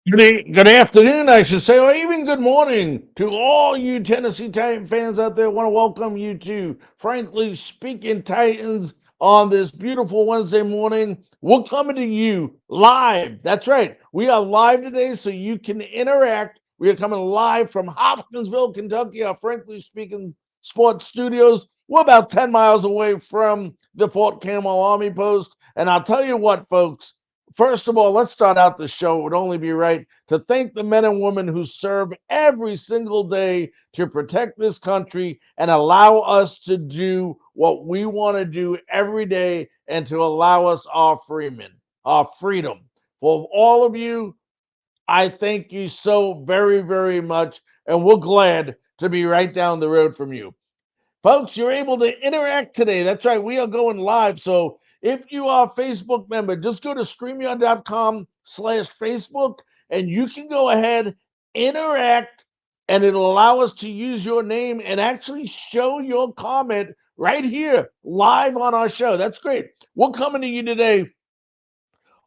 Good afternoon, I should say, or even good morning to all you Tennessee Titan fans out there. I want to welcome you to Frankly Speaking Titans on this beautiful Wednesday morning. We're coming to you live. That's right. We are live today so you can interact. We are coming live from Hopkinsville, Kentucky, our Frankly Speaking Sports Studios. We're about 10 miles away from the Fort Campbell Army Post. And I'll tell you what, folks. First of all, let's start out the show. It would only be right to thank the men and women who serve every single day to protect this country and allow us to do what we want to do every day and to allow us our freedom. For all of you, I thank you so very, very much. And we're glad to be right down the road from you. Folks, you're able to interact today. That's right. We are going live. So if you are a Facebook member, just go to StreamYard.com/Facebook and you can go ahead, interact, and it'll allow us to use your name and actually show your comment right here live on our show. That's great. We're coming to you today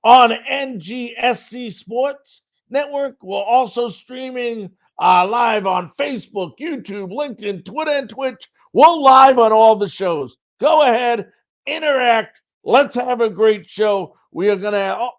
on NGSC Sports Network. We're also streaming live on Facebook, YouTube, LinkedIn, Twitter, and Twitch. We're live on all the shows. Go ahead, interact. Let's have a great show. We are going to,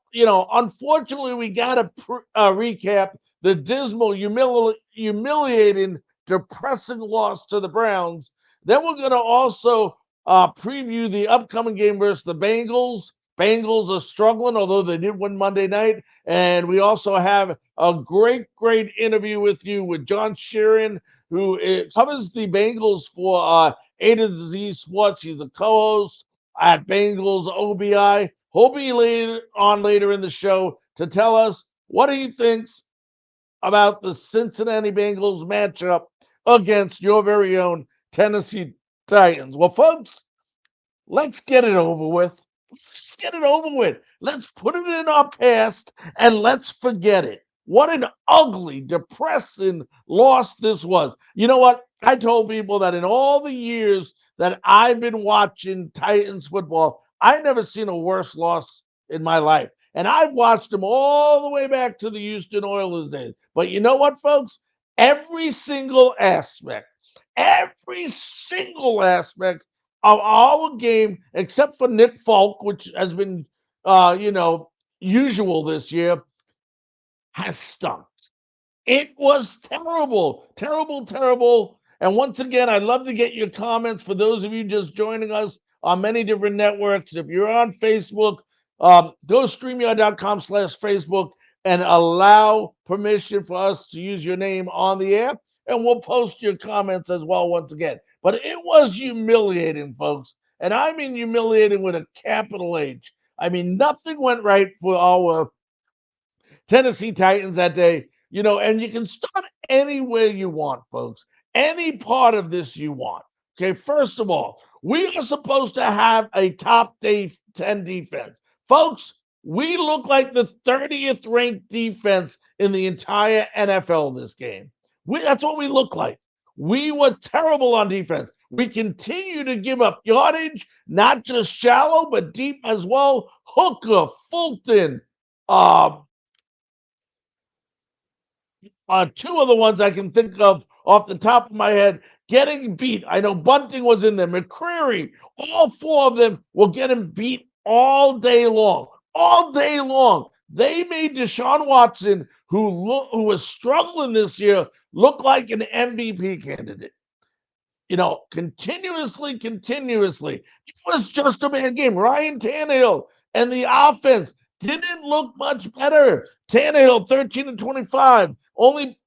unfortunately, we got to recap the dismal, humiliating, depressing loss to the Browns. Then we're going to also preview the upcoming game versus the Bengals. Bengals are struggling, although they did win Monday night. And we also have a great, great interview with you with John Sheeran, who covers the Bengals for A to Z Sports. He's a co-host at Bengals OBI. He'll be later in the show to tell us what he thinks about the Cincinnati Bengals matchup against your very own Tennessee Titans. Well, folks, let's get it over with. Let's just get it over with. Let's put it in our past and let's forget it. What an ugly, depressing loss this was. You know what? I told people that in all the years that I've been watching Titans football, I've never seen a worse loss in my life. And I've watched them all the way back to the Houston Oilers days. But you know what, folks? Every single aspect, every single aspect of our game, except for Nick Folk, which has been, usual this year, has stunk. It was terrible, terrible, terrible. And once again, I'd love to get your comments for those of you just joining us on many different networks. If you're on Facebook, go StreamYard.com/Facebook and allow permission for us to use your name on the app. And we'll post your comments as well once again. But it was humiliating, folks. And I mean humiliating with a capital H. I mean, nothing went right for our Tennessee Titans that day. And you can start anywhere you want, folks. Any part of this you want. Okay, first of all, we are supposed to have a top 10 defense. Folks, we look like the 30th ranked defense in the entire NFL this game. That's what we look like. We were terrible on defense. We continue to give up yardage, not just shallow, but deep as well. Hooker, Fulton, uh, two of the ones I can think of off the top of my head getting beat. I know Bunting was in there, McCreary, all four of them were getting beat all day long. All day long. They made Deshaun Watson, who was struggling this year, look like an MVP candidate. Continuously. It was just a bad game. Ryan Tannehill and the offense didn't look much better. Tannehill, 13 and 25, only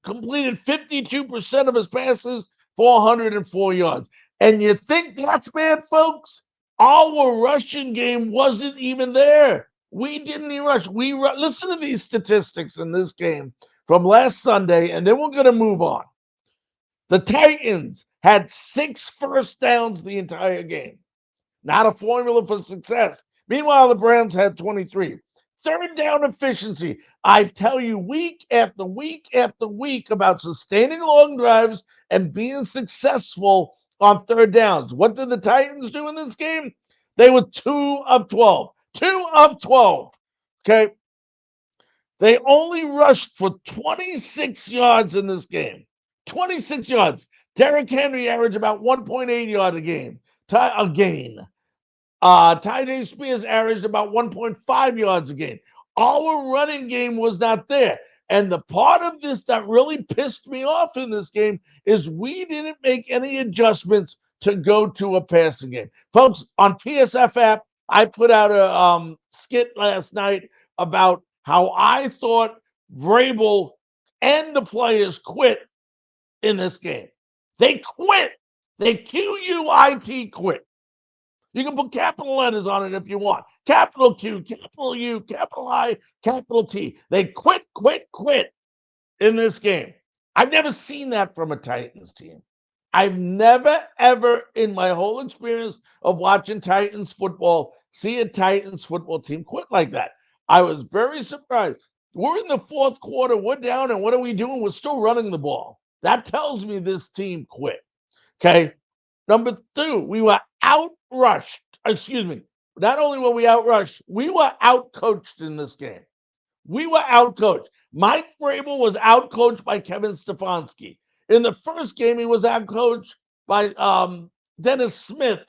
completed 52% of his passes, 404 yards. And you think that's bad, folks? Our rushing game wasn't even there. We didn't even rush. Listen to these statistics in this game from last Sunday, and then we're going to move on. The Titans had 6 first downs the entire game. Not a formula for success. Meanwhile, the Browns had 23. Third down efficiency. I tell you week after week after week about sustaining long drives and being successful on third downs. What did the Titans do in this game? They were 2 of 12. 2 of 12. Okay. They only rushed for 26 yards in this game. 26 yards. Derrick Henry averaged about 1.8 yards a game. A gain. Ty Spears averaged about 1.5 yards a game. Our running game was not there. And the part of this that really pissed me off in this game is we didn't make any adjustments to go to a passing game. Folks, on PSF app, I put out a skit last night about how I thought Vrabel and the players quit in this game. They quit. They QUIT quit. You can put capital letters on it if you want. Capital Q, capital U, capital I, capital T. They quit in this game. I've never seen that from a Titans team. I've never, ever in my whole experience of watching Titans football see a Titans football team quit like that. I was very surprised. We're in the fourth quarter. We're down, and what are we doing? We're still running the ball. That tells me this team quit. Okay. Number two, we were outrushed. Excuse me. Not only were we outrushed, we were outcoached in this game. We were outcoached. Mike Vrabel was outcoached by Kevin Stefanski. In the first game, he was outcoached by Dennis Smith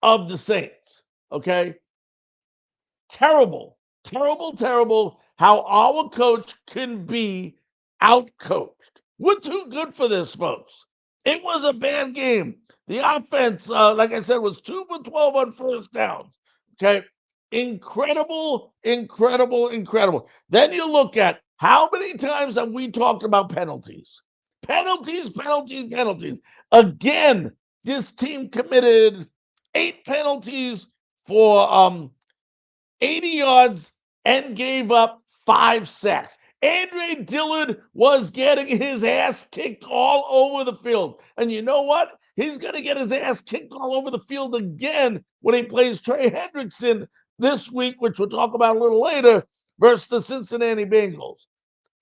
of the Saints. Okay. Terrible, terrible how our coach can be outcoached. We're too good for this, folks. It was a bad game. The offense, like I said, was 2 for 12 on first downs. Okay. Incredible. Then you look at how many times have we talked about penalties? Penalties. Again, this team committed 8 penalties for 80 yards and gave up 5 sacks. Andre Dillard was getting his ass kicked all over the field. And you know what? He's going to get his ass kicked all over the field again when he plays Trey Hendrickson this week, which we'll talk about a little later, versus the Cincinnati Bengals.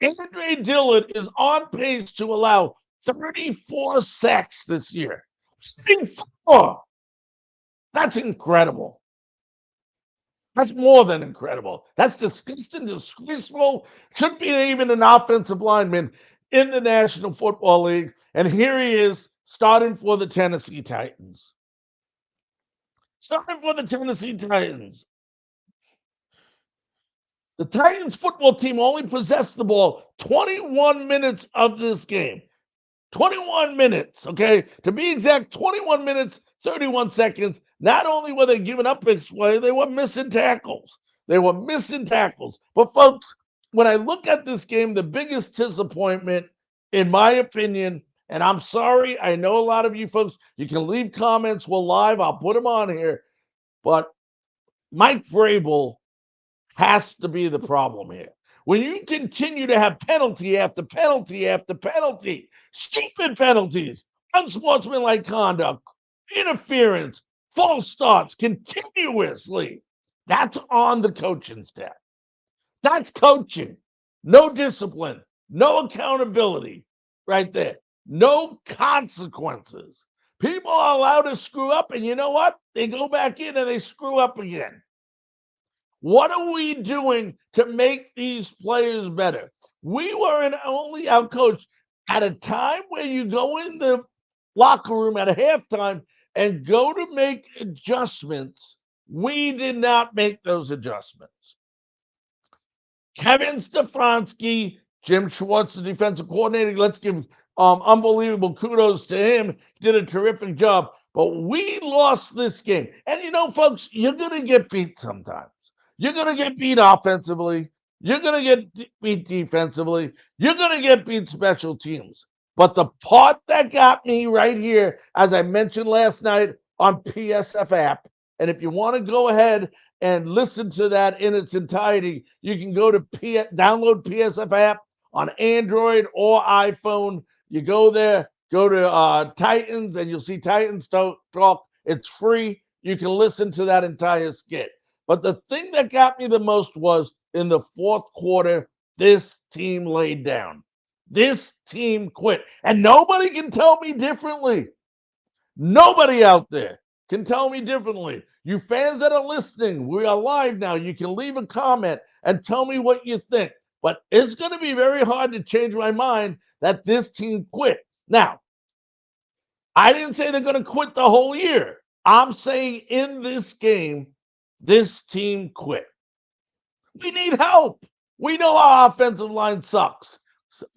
Andre Dillard is on pace to allow 34 sacks this year. 34! That's incredible. That's more than incredible. That's disgusting, disgraceful. Shouldn't be even an offensive lineman in the National Football League. And here he is starting for the Tennessee Titans. The Titans football team only possessed the ball 21 minutes of this game. 21 minutes, okay? To be exact, 21 minutes, 31 seconds. Not only were they giving up big play, they were missing tackles. But folks, when I look at this game, the biggest disappointment, in my opinion, and I'm sorry, I know a lot of you folks, you can leave comments. We're live. I'll put them on here. But Mike Vrabel has to be the problem here. When you continue to have penalty after penalty after penalty, stupid penalties, unsportsmanlike conduct, interference, false starts continuously, that's on the coaching staff. That's coaching. No discipline, no accountability right there, no consequences. People are allowed to screw up, and you know what? They go back in and they screw up again. What are we doing to make these players better? We weren't only outcoached at a time where you go in the locker room at a halftime and go to make adjustments. We did not make those adjustments. Kevin Stefanski, Jim Schwartz, the defensive coordinator, let's give unbelievable kudos to him. Did a terrific job. But we lost this game. And you know, folks, you're going to get beat sometimes. You're going to get beat offensively. You're going to get beat defensively. You're going to get beat special teams. But the part that got me right here, as I mentioned last night on PSF app, and if you want to go ahead and listen to that in its entirety, you can go to download PSF app on Android or iPhone. You go there, go to Titans, and you'll see Titans Talk. It's free. You can listen to that entire skit. But the thing that got me the most was in the fourth quarter, this team laid down. This team quit. And nobody can tell me differently. Nobody out there can tell me differently. You fans that are listening, we are live now. You can leave a comment and tell me what you think. But it's going to be very hard to change my mind that this team quit. Now, I didn't say they're going to quit the whole year. I'm saying in this game, this team quit. We need help. We know our offensive line sucks.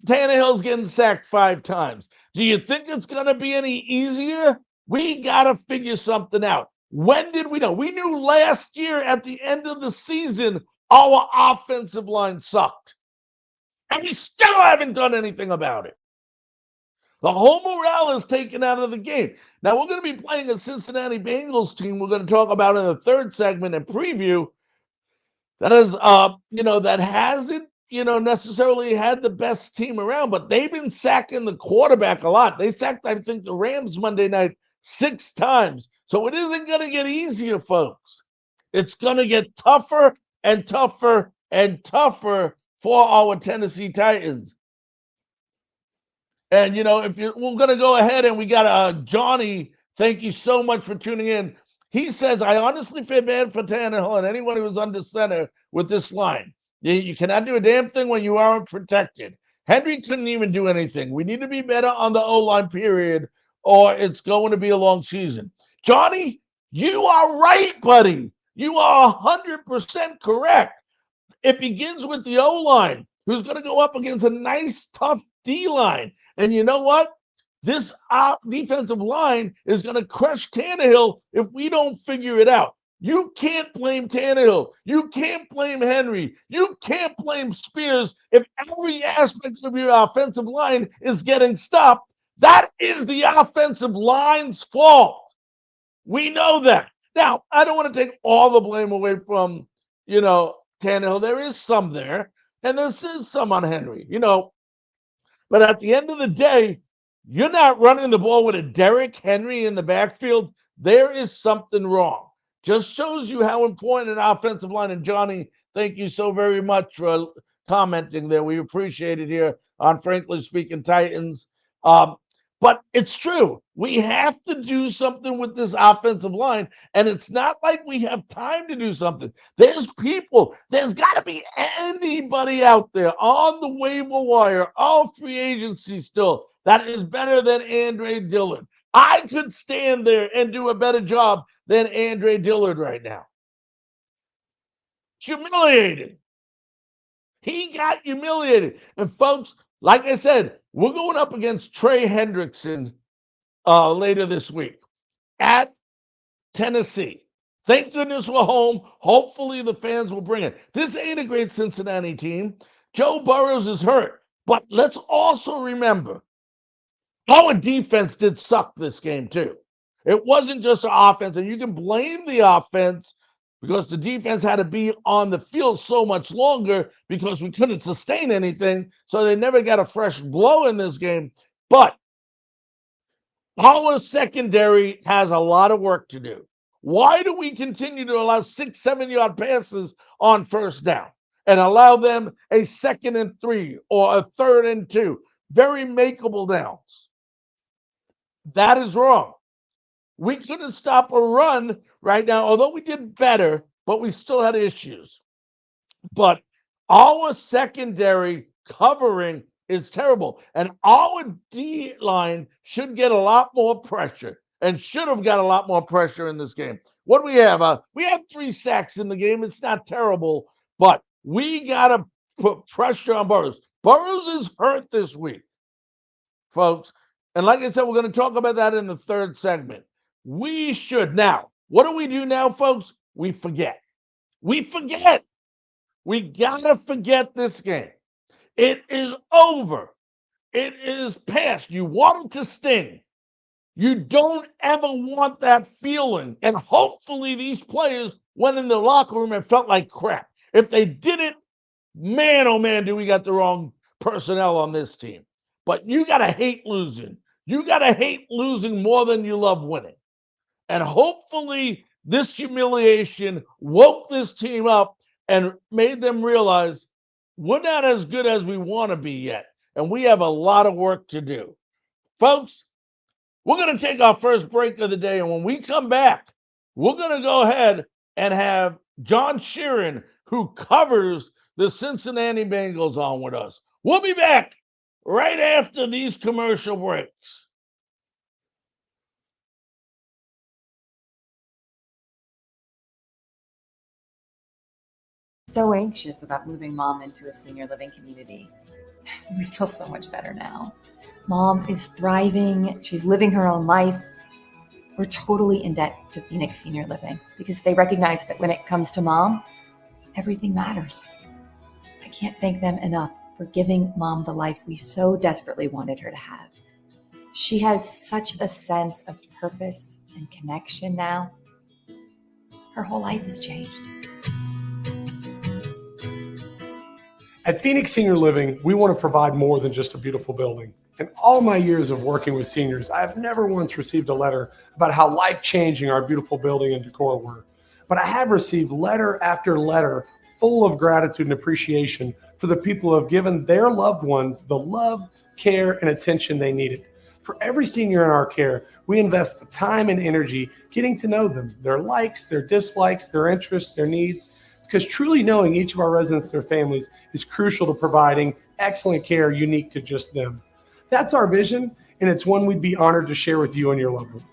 Tannehill's getting sacked 5 times. Do you think it's going to be any easier? We got to figure something out. When did we know? We knew last year at the end of the season our offensive line sucked. And we still haven't done anything about it. The whole morale is taken out of the game. Now, we're going to be playing a Cincinnati Bengals team we're going to talk about in the third segment and preview that is, that hasn't, necessarily had the best team around, but they've been sacking the quarterback a lot. They sacked, I think, the Rams Monday night 6 times. So it isn't going to get easier, folks. It's going to get tougher and tougher and tougher for our Tennessee Titans. And, we're going to go ahead and we got Johnny. Thank you so much for tuning in. He says, I honestly feel bad for Tannehill and anyone who was under center with this line. You cannot do a damn thing when you aren't protected. Henry couldn't even do anything. We need to be better on the O-line, period, or it's going to be a long season. Johnny, you are right, buddy. You are 100% correct. It begins with the O-line, who's going to go up against a nice, tough D-line. And you know what? This defensive line is going to crush Tannehill if we don't figure it out. You can't blame Tannehill. You can't blame Henry. You can't blame Spears if every aspect of your offensive line is getting stopped. That is the offensive line's fault. We know that. Now, I don't want to take all the blame away from, Tannehill. There is some there, and there is some on Henry, But at the end of the day, you're not running the ball with a Derrick Henry in the backfield. There is something wrong. Just shows you how important an offensive line. And Johnny, thank you so very much for commenting there. We appreciate it here on Frankly Speaking Titans. But it's true. We have to do something with this offensive line. And it's not like we have time to do something. There's people. There's got to be anybody out there on the waiver wire, all free agency still, that is better than Andre Dillard. I could stand there and do a better job than Andre Dillard right now. Humiliated. He got humiliated. And folks, like I said, we're going up against Trey Hendrickson later this week at Tennessee. Thank goodness we're home. Hopefully the fans will bring it. This ain't a great Cincinnati team. Joe Burrows is hurt. But let's also remember, our defense did suck this game too. It wasn't just the offense, and you can blame the offense because the defense had to be on the field so much longer because we couldn't sustain anything, so they never got a fresh blow in this game. But our secondary has a lot of work to do. Why do we continue to allow 6-7-yard passes on first down and allow them a 2nd and 3 or a 3rd and 2? Very makeable downs. That is wrong. We couldn't stop a run right now, although we did better, but we still had issues. But our secondary covering is terrible. And our D line should get a lot more pressure and should have got a lot more pressure in this game. What do we have? We have 3 sacks in the game. It's not terrible, but we got to put pressure on Burrows. Burrows is hurt this week, folks. And like I said, we're going to talk about that in the third segment. We should. Now, what do we do now, folks? We forget. We forget. We got to forget this game. It is over. It is past. You want it to sting. You don't ever want that feeling. And hopefully these players went in the locker room and felt like crap. If they didn't, man, oh man, do we got the wrong personnel on this team. But you got to hate losing. You got to hate losing more than you love winning. And hopefully this humiliation woke this team up and made them realize we're not as good as we want to be yet. And we have a lot of work to do. Folks, we're going to take our first break of the day. And when we come back, we're going to go ahead and have John Sheeran, who covers the Cincinnati Bengals on with us. We'll be back right after these commercial breaks. So anxious about moving Mom into a senior living community. We feel so much better now. Mom is thriving. She's living her own life. We're totally in debt to Phoenix Senior Living because they recognize that when it comes to Mom, everything matters. I can't thank them enough for giving Mom the life we so desperately wanted her to have. She has such a sense of purpose and connection now. Her whole life has changed. At Phoenix Senior Living, we want to provide more than just a beautiful building. In all my years of working with seniors, I have never once received a letter about how life-changing our beautiful building and decor were. But I have received letter after letter full of gratitude and appreciation for the people who have given their loved ones the love, care, and attention they needed. For every senior in our care, we invest the time and energy getting to know them, their likes, their dislikes, their interests, their needs, because truly knowing each of our residents and their families is crucial to providing excellent care unique to just them. That's our vision, and it's one we'd be honored to share with you and your loved one.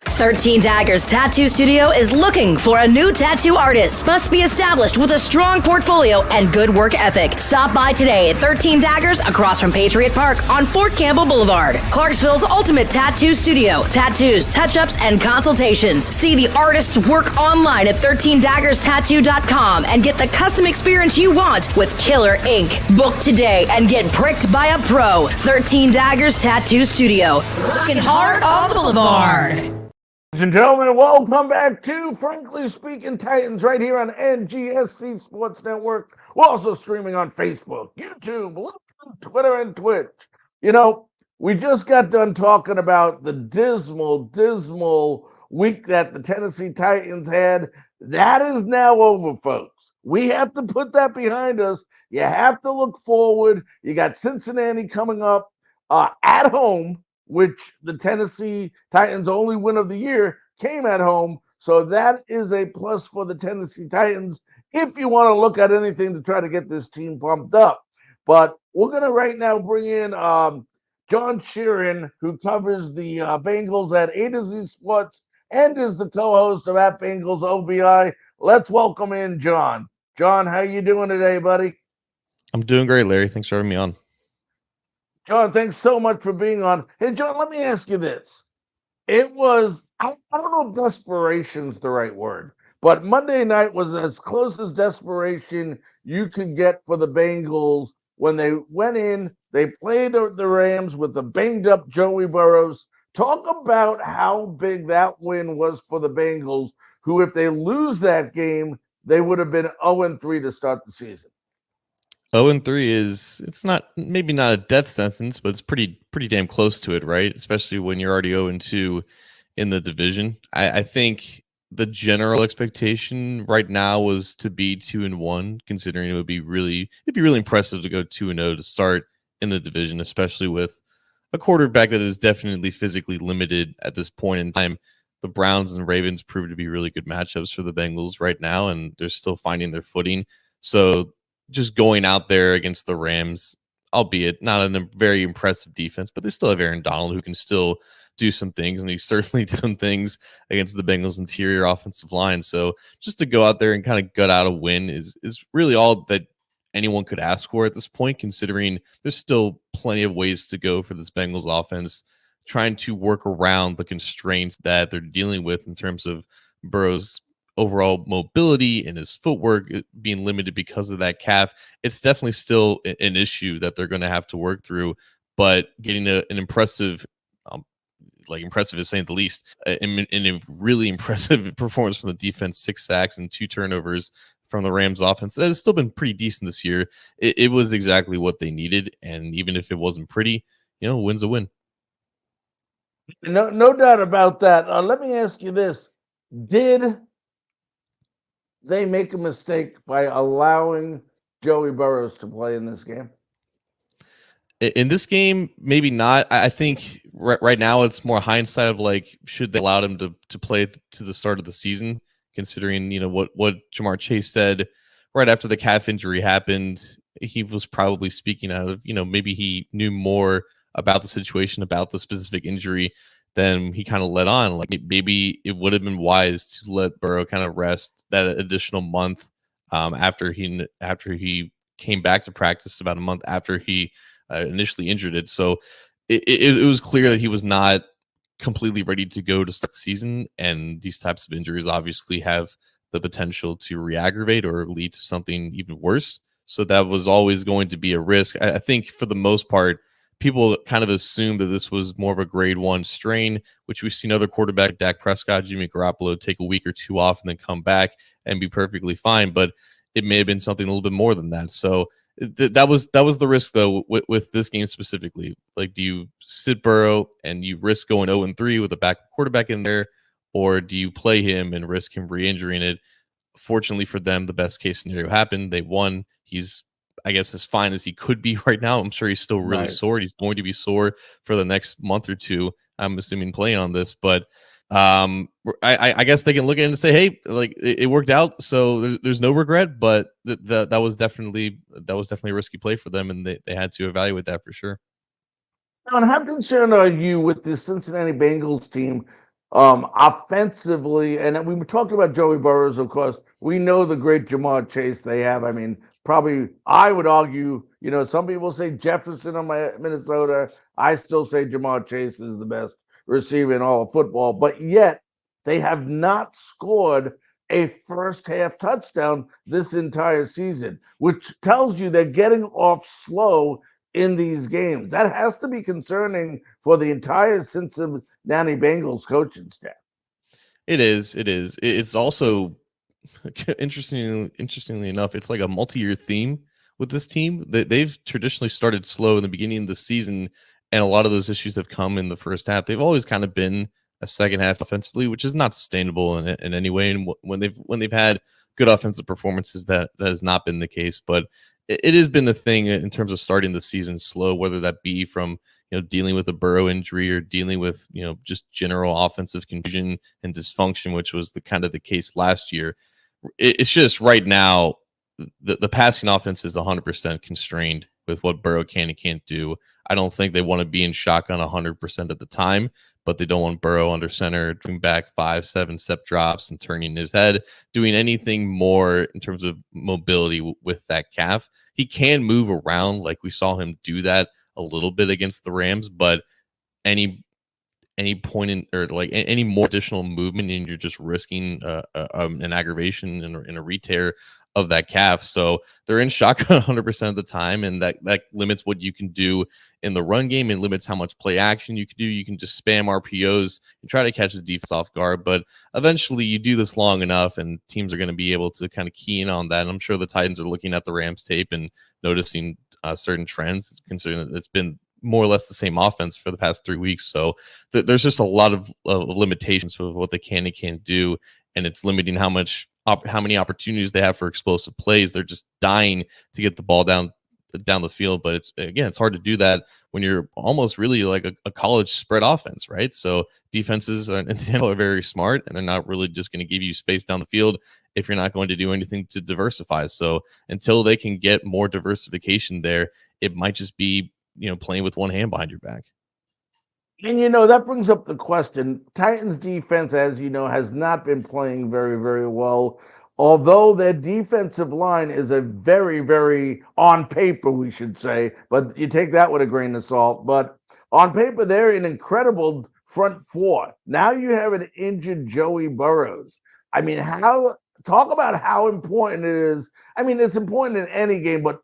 13 Daggers Tattoo Studio is looking for a new tattoo artist. Must be established with a strong portfolio and good work ethic. Stop by today at 13 Daggers across from Patriot Park on Fort Campbell Boulevard. Clarksville's ultimate tattoo studio. Tattoos, touch-ups, and consultations. See the artist's work online at 13daggerstattoo.com and get the custom experience you want with killer ink. Book today and get pricked by a pro. 13 Daggers Tattoo Studio. Rockin' hard on the Boulevard. Ladies and gentlemen, welcome back to Frankly Speaking Titans right here on NGSC Sports Network. We're also streaming on Facebook, YouTube, LinkedIn, Twitter, and Twitch. You know, we just got done talking about the dismal week that the Tennessee Titans had. That is now over, folks. We have to put that behind us. You have to look forward. You got Cincinnati coming up at home, which the Tennessee Titans' only win of the year came at home. So that is a plus for the Tennessee Titans if you want to look at anything to try to get this team pumped up. But we're going to right now bring in John Sheeran, who covers the Bengals at A to Z Sports and is the co-host of at Bengals OBI. Let's welcome in John. John, how you doing today, buddy? I'm doing great, Larry. Thanks for having me on. John, thanks so much for being on. Hey, John, let me ask you this. It was, I don't know if desperation's the right word, but Monday night was as close as desperation you could get for the Bengals when they went in, they played the Rams with the banged-up Joey Burrows. Talk about how big that win was for the Bengals, who, if they lose that game, they would have been 0-3 to start the season. 0-3 is, it's not, maybe not a death sentence, but it's pretty damn close to it, right? Especially when you're already 0-2 in the division. I think the general expectation right now was to be 2-1, considering it'd be really impressive to go 2-0 to start in the division, especially with a quarterback that is definitely physically limited at this point in time. The Browns and Ravens prove to be really good matchups for the Bengals right now, and they're still finding their footing. So just going out there against the Rams, albeit not a very impressive defense, but they still have Aaron Donald who can still do some things, and he certainly did some things against the Bengals' interior offensive line. So just to go out there and kind of gut out a win is really all that anyone could ask for at this point, considering there's still plenty of ways to go for this Bengals offense, trying to work around the constraints that they're dealing with in terms of Burrow's overall mobility and his footwork being limited because of that calf. It's definitely still an issue that they're going to have to work through, but getting an impressive, impressive is saying the least, in a really impressive performance from the defense, 6 sacks and 2 turnovers from the Rams offense. That has still been pretty decent this year. It was exactly what they needed. And even if it wasn't pretty, a win's a win. No doubt about that. Let me ask you this. Did they make a mistake by allowing Joey Burrows to play in this game? In this game, maybe not. I think right now it's more hindsight of should they allow him to play to the start of the season, considering, what Jamar Chase said right after the calf injury happened. He was probably speaking out of, maybe he knew more about the situation, about the specific injury than he kind of let on. Like maybe it would have been wise to let Burrow kind of rest that additional month after he came back to practice, about a month after he initially injured it. So it was clear that he was not completely ready to go to start the season, and these types of injuries obviously have the potential to re-aggravate or lead to something even worse. So that was always going to be a risk. I think for the most part, people kind of assumed that this was more of a grade 1 strain, which we've seen other quarterbacks, Dak Prescott, Jimmy Garoppolo, take a week or two off and then come back and be perfectly fine. But it may have been something a little bit more than that. So that was the risk, though, with this game specifically. Like, do you sit Burrow and you risk going 0-3 with a backup quarterback in there, or do you play him and risk him re-injuring it? Fortunately for them, the best case scenario happened. They won. He's, I guess, as fine as he could be right now. I'm sure he's still really sore. He's going to be sore for the next month or two, I'm assuming, playing on this. But I guess they can look at it and say, hey, like it worked out, so there's no regret. But that was definitely a risky play for them, and they had to evaluate that for sure. Now, and how concerned are you with the Cincinnati Bengals team offensively? And we talked about Joey Burrows, of course. We know the great Jamar Chase they have. I mean, probably I would argue, some people say Jefferson on Minnesota. I still say Jamar Chase is the best receiver in all of football, but yet they have not scored a first half touchdown this entire season, which tells you they're getting off slow in these games. That has to be concerning for the entire Cincinnati Bengals coaching staff. It is. It's also interestingly enough, it's like a multi-year theme with this team. They've traditionally started slow in the beginning of the season, and a lot of those issues have come in the first half. They've always kind of been a second half offensively, which is not sustainable in any way. And when they've had good offensive performances, that has not been the case. But it has been the thing in terms of starting the season slow, whether that be from dealing with a Burrow injury or dealing with just general offensive confusion and dysfunction, which was the kind of the case last year. It's just right now the passing offense is 100% constrained with what Burrow can and can't do. I don't think they want to be in shotgun 100% of the time, but they don't want Burrow under center, doing back 5-7 step drops and turning his head, doing anything more in terms of mobility with that calf. He can move around, like we saw him do that a little bit against the Rams, but any point in, or like any more additional movement, and you're just risking an aggravation and a re-tear of that calf. So they're in shotgun 100% of the time, and that limits what you can do in the run game and limits how much play action you can do. You can just spam RPOs and try to catch the defense off guard, but eventually you do this long enough and teams are going to be able to kind of key in on that. And I'm sure the Titans are looking at the Rams tape and noticing certain trends, considering that it's been more or less the same offense for the past 3 weeks. So there's just a lot of limitations of what they can and can't do, and it's limiting how many opportunities they have for explosive plays. They're just dying to get the ball down the field, but it's hard to do that when you're almost really like a college spread offense, right? So defenses are very smart, and they're not really just going to give you space down the field if you're not going to do anything to diversify. So until they can get more diversification there, it might just be playing with one hand behind your back. And that brings up the question. Titans defense, as you know, has not been playing very, very well. Although their defensive line is a very, very, on paper, we should say, but you take that with a grain of salt. But on paper, they're an incredible front four. Now you have an injured Joey Burrows. I mean, talk about how important it is. I mean, it's important in any game, but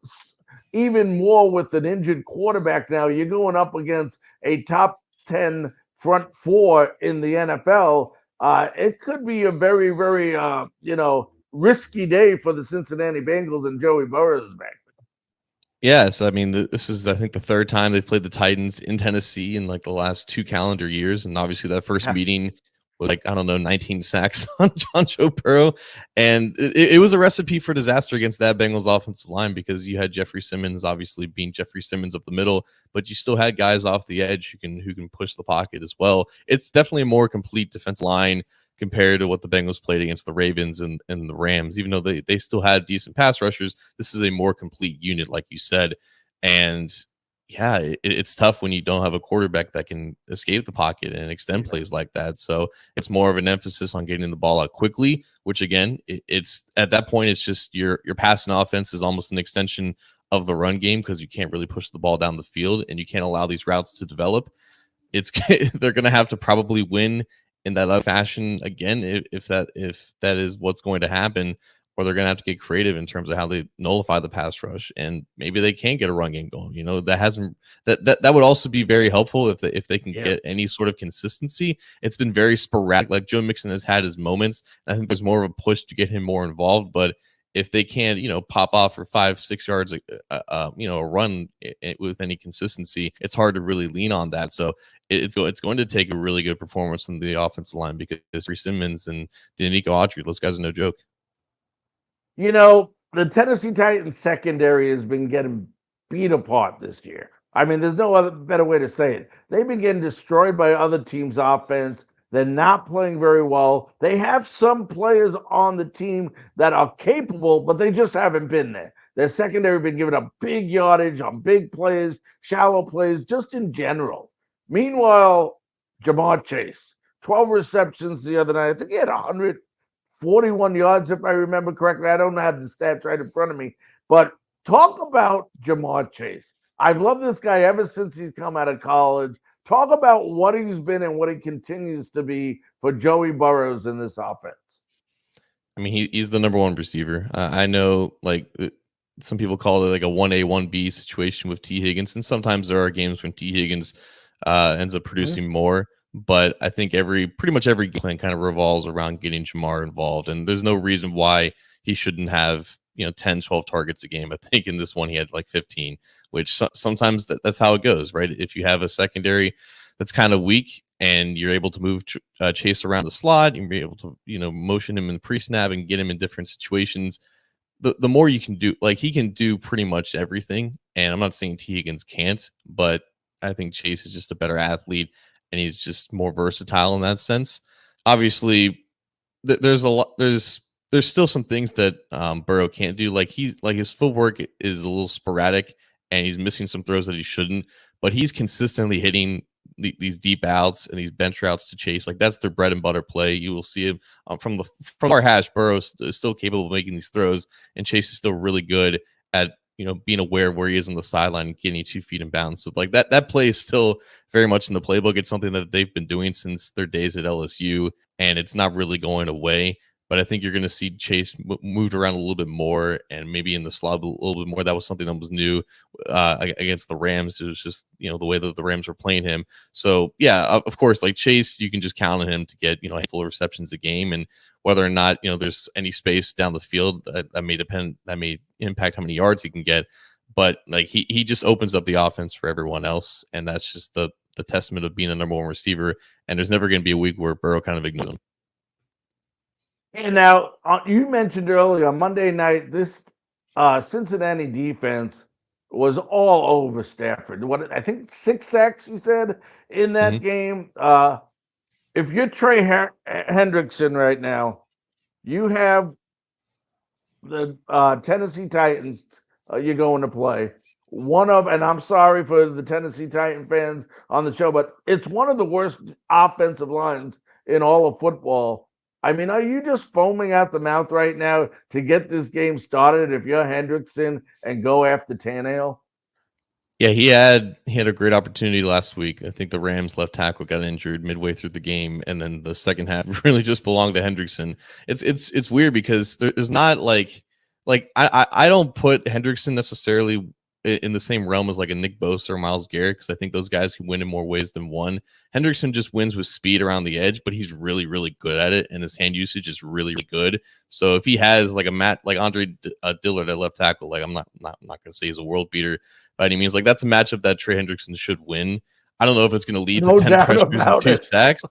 even more with an injured quarterback now. You're going up against a top 10 front four in the NFL. It could be a very, very, risky day for the Cincinnati Bengals and Joey Burrows back. Yes, I mean, this is, I think, the third time they've played the Titans in Tennessee in like the last 2 calendar years. And obviously that first meeting was 19 sacks on Joe Burrow. And it was a recipe for disaster against that Bengals offensive line, because you had Jeffrey Simmons obviously being Jeffrey Simmons up the middle, but you still had guys off the edge who can push the pocket as well. It's definitely a more complete defense line compared to what the Bengals played against the Ravens and the Rams. Even though they still had decent pass rushers, this is a more complete unit, like you said. And yeah, it's tough when you don't have a quarterback that can escape the pocket and extend plays like that. So it's more of an emphasis on getting the ball out quickly, which again, it's at that point, it's just your passing offense is almost an extension of the run game because you can't really push the ball down the field and you can't allow these routes to develop. They're going to have to probably win in that other fashion again if that is what's going to happen, or they're going to have to get creative in terms of how they nullify the pass rush, and maybe they can get a run game going. That would also be very helpful if they can get any sort of consistency. It's been very sporadic. Like Joe Mixon has had his moments. I think there's more of a push to get him more involved, but if they can't, pop off for 5-6 yards, a run with any consistency, it's hard to really lean on that. So it's going to take a really good performance from the offensive line because Reece Simmons and Danico Autry, those guys are no joke. The Tennessee Titans secondary has been getting beat apart this year. I mean, there's no other better way to say it. They've been getting destroyed by other teams' offense. They're not playing very well. They have some players on the team that are capable, but they just haven't been there. Their secondary been giving up big yardage on big plays, shallow plays, just in general. Meanwhile, Jamar Chase, 12 receptions the other night. I think he had 141 yards, if I remember correctly. I don't have the stats right in front of me. But talk about Jamar Chase. I've loved this guy ever since he's come out of college. Talk about what he's been and what he continues to be for Joey Burrows in this offense. I mean, he's the number one receiver. I know, some people call it like a 1A, 1B situation with T. Higgins, and sometimes there are games when T. Higgins ends up producing more. But I think pretty much every game plan kind of revolves around getting Jamar involved, and there's no reason why he shouldn't have 10, 12 targets a game. I think in this one he had like 15, which sometimes that's how it goes, right? If you have a secondary that's kind of weak and you're able to move Chase around the slot, you'll be able to motion him in pre-snap and get him in different situations. The more you can do, like, he can do pretty much everything. And I'm not saying T. Higgins can't, but I think Chase is just a better athlete and he's just more versatile in that sense. Obviously, there's a lot. There's still some things that Burrow can't do. Like his footwork is a little sporadic and he's missing some throws that he shouldn't, but he's consistently hitting these deep outs and these bench routes to Chase. Like, that's their bread and butter play. You will see him from our hash. Burrow is still capable of making these throws, and Chase is still really good at being aware of where he is on the sideline and getting 2 feet in bounds. So like that play is still very much in the playbook. It's something that they've been doing since their days at LSU, and it's not really going away. But I think you're going to see Chase moved around a little bit more and maybe in the slot a little bit more. That was something that was new against the Rams. It was just, the way that the Rams were playing him. So, yeah, of course, like Chase, you can just count on him to get, a handful of receptions a game. And whether or not, there's any space down the field, that may impact how many yards he can get. But, like, he just opens up the offense for everyone else. And that's just the testament of being a number one receiver. And there's never going to be a week where Burrow kind of ignores him. And now, you mentioned earlier on Monday night, this Cincinnati defense was all over Stafford. What, I think 6 sacks, you said, in that game. If you're Trey Hendrickson right now, you have the Tennessee Titans you're going to play. And I'm sorry for the Tennessee Titan fans on the show, but it's one of the worst offensive lines in all of football. I mean, are you just foaming at the mouth right now to get this game started if you're Hendrickson and go after Tannehill? Yeah, he had a great opportunity last week. I think the Rams left tackle got injured midway through the game, and then the second half really just belonged to Hendrickson. It's weird because there's not like I don't put Hendrickson necessarily in the same realm as like a Nick Bosa or Myles Garrett, because I think those guys can win in more ways than one. Hendrickson just wins with speed around the edge, but he's really, really good at it, and his hand usage is really, really good. So if he has like like Andre Dillard at left tackle, like I'm not going to say he's a world beater by any means. Like, that's a matchup that Trey Hendrickson should win. I don't know if it's going to lead to 10 pressures and 2 sacks,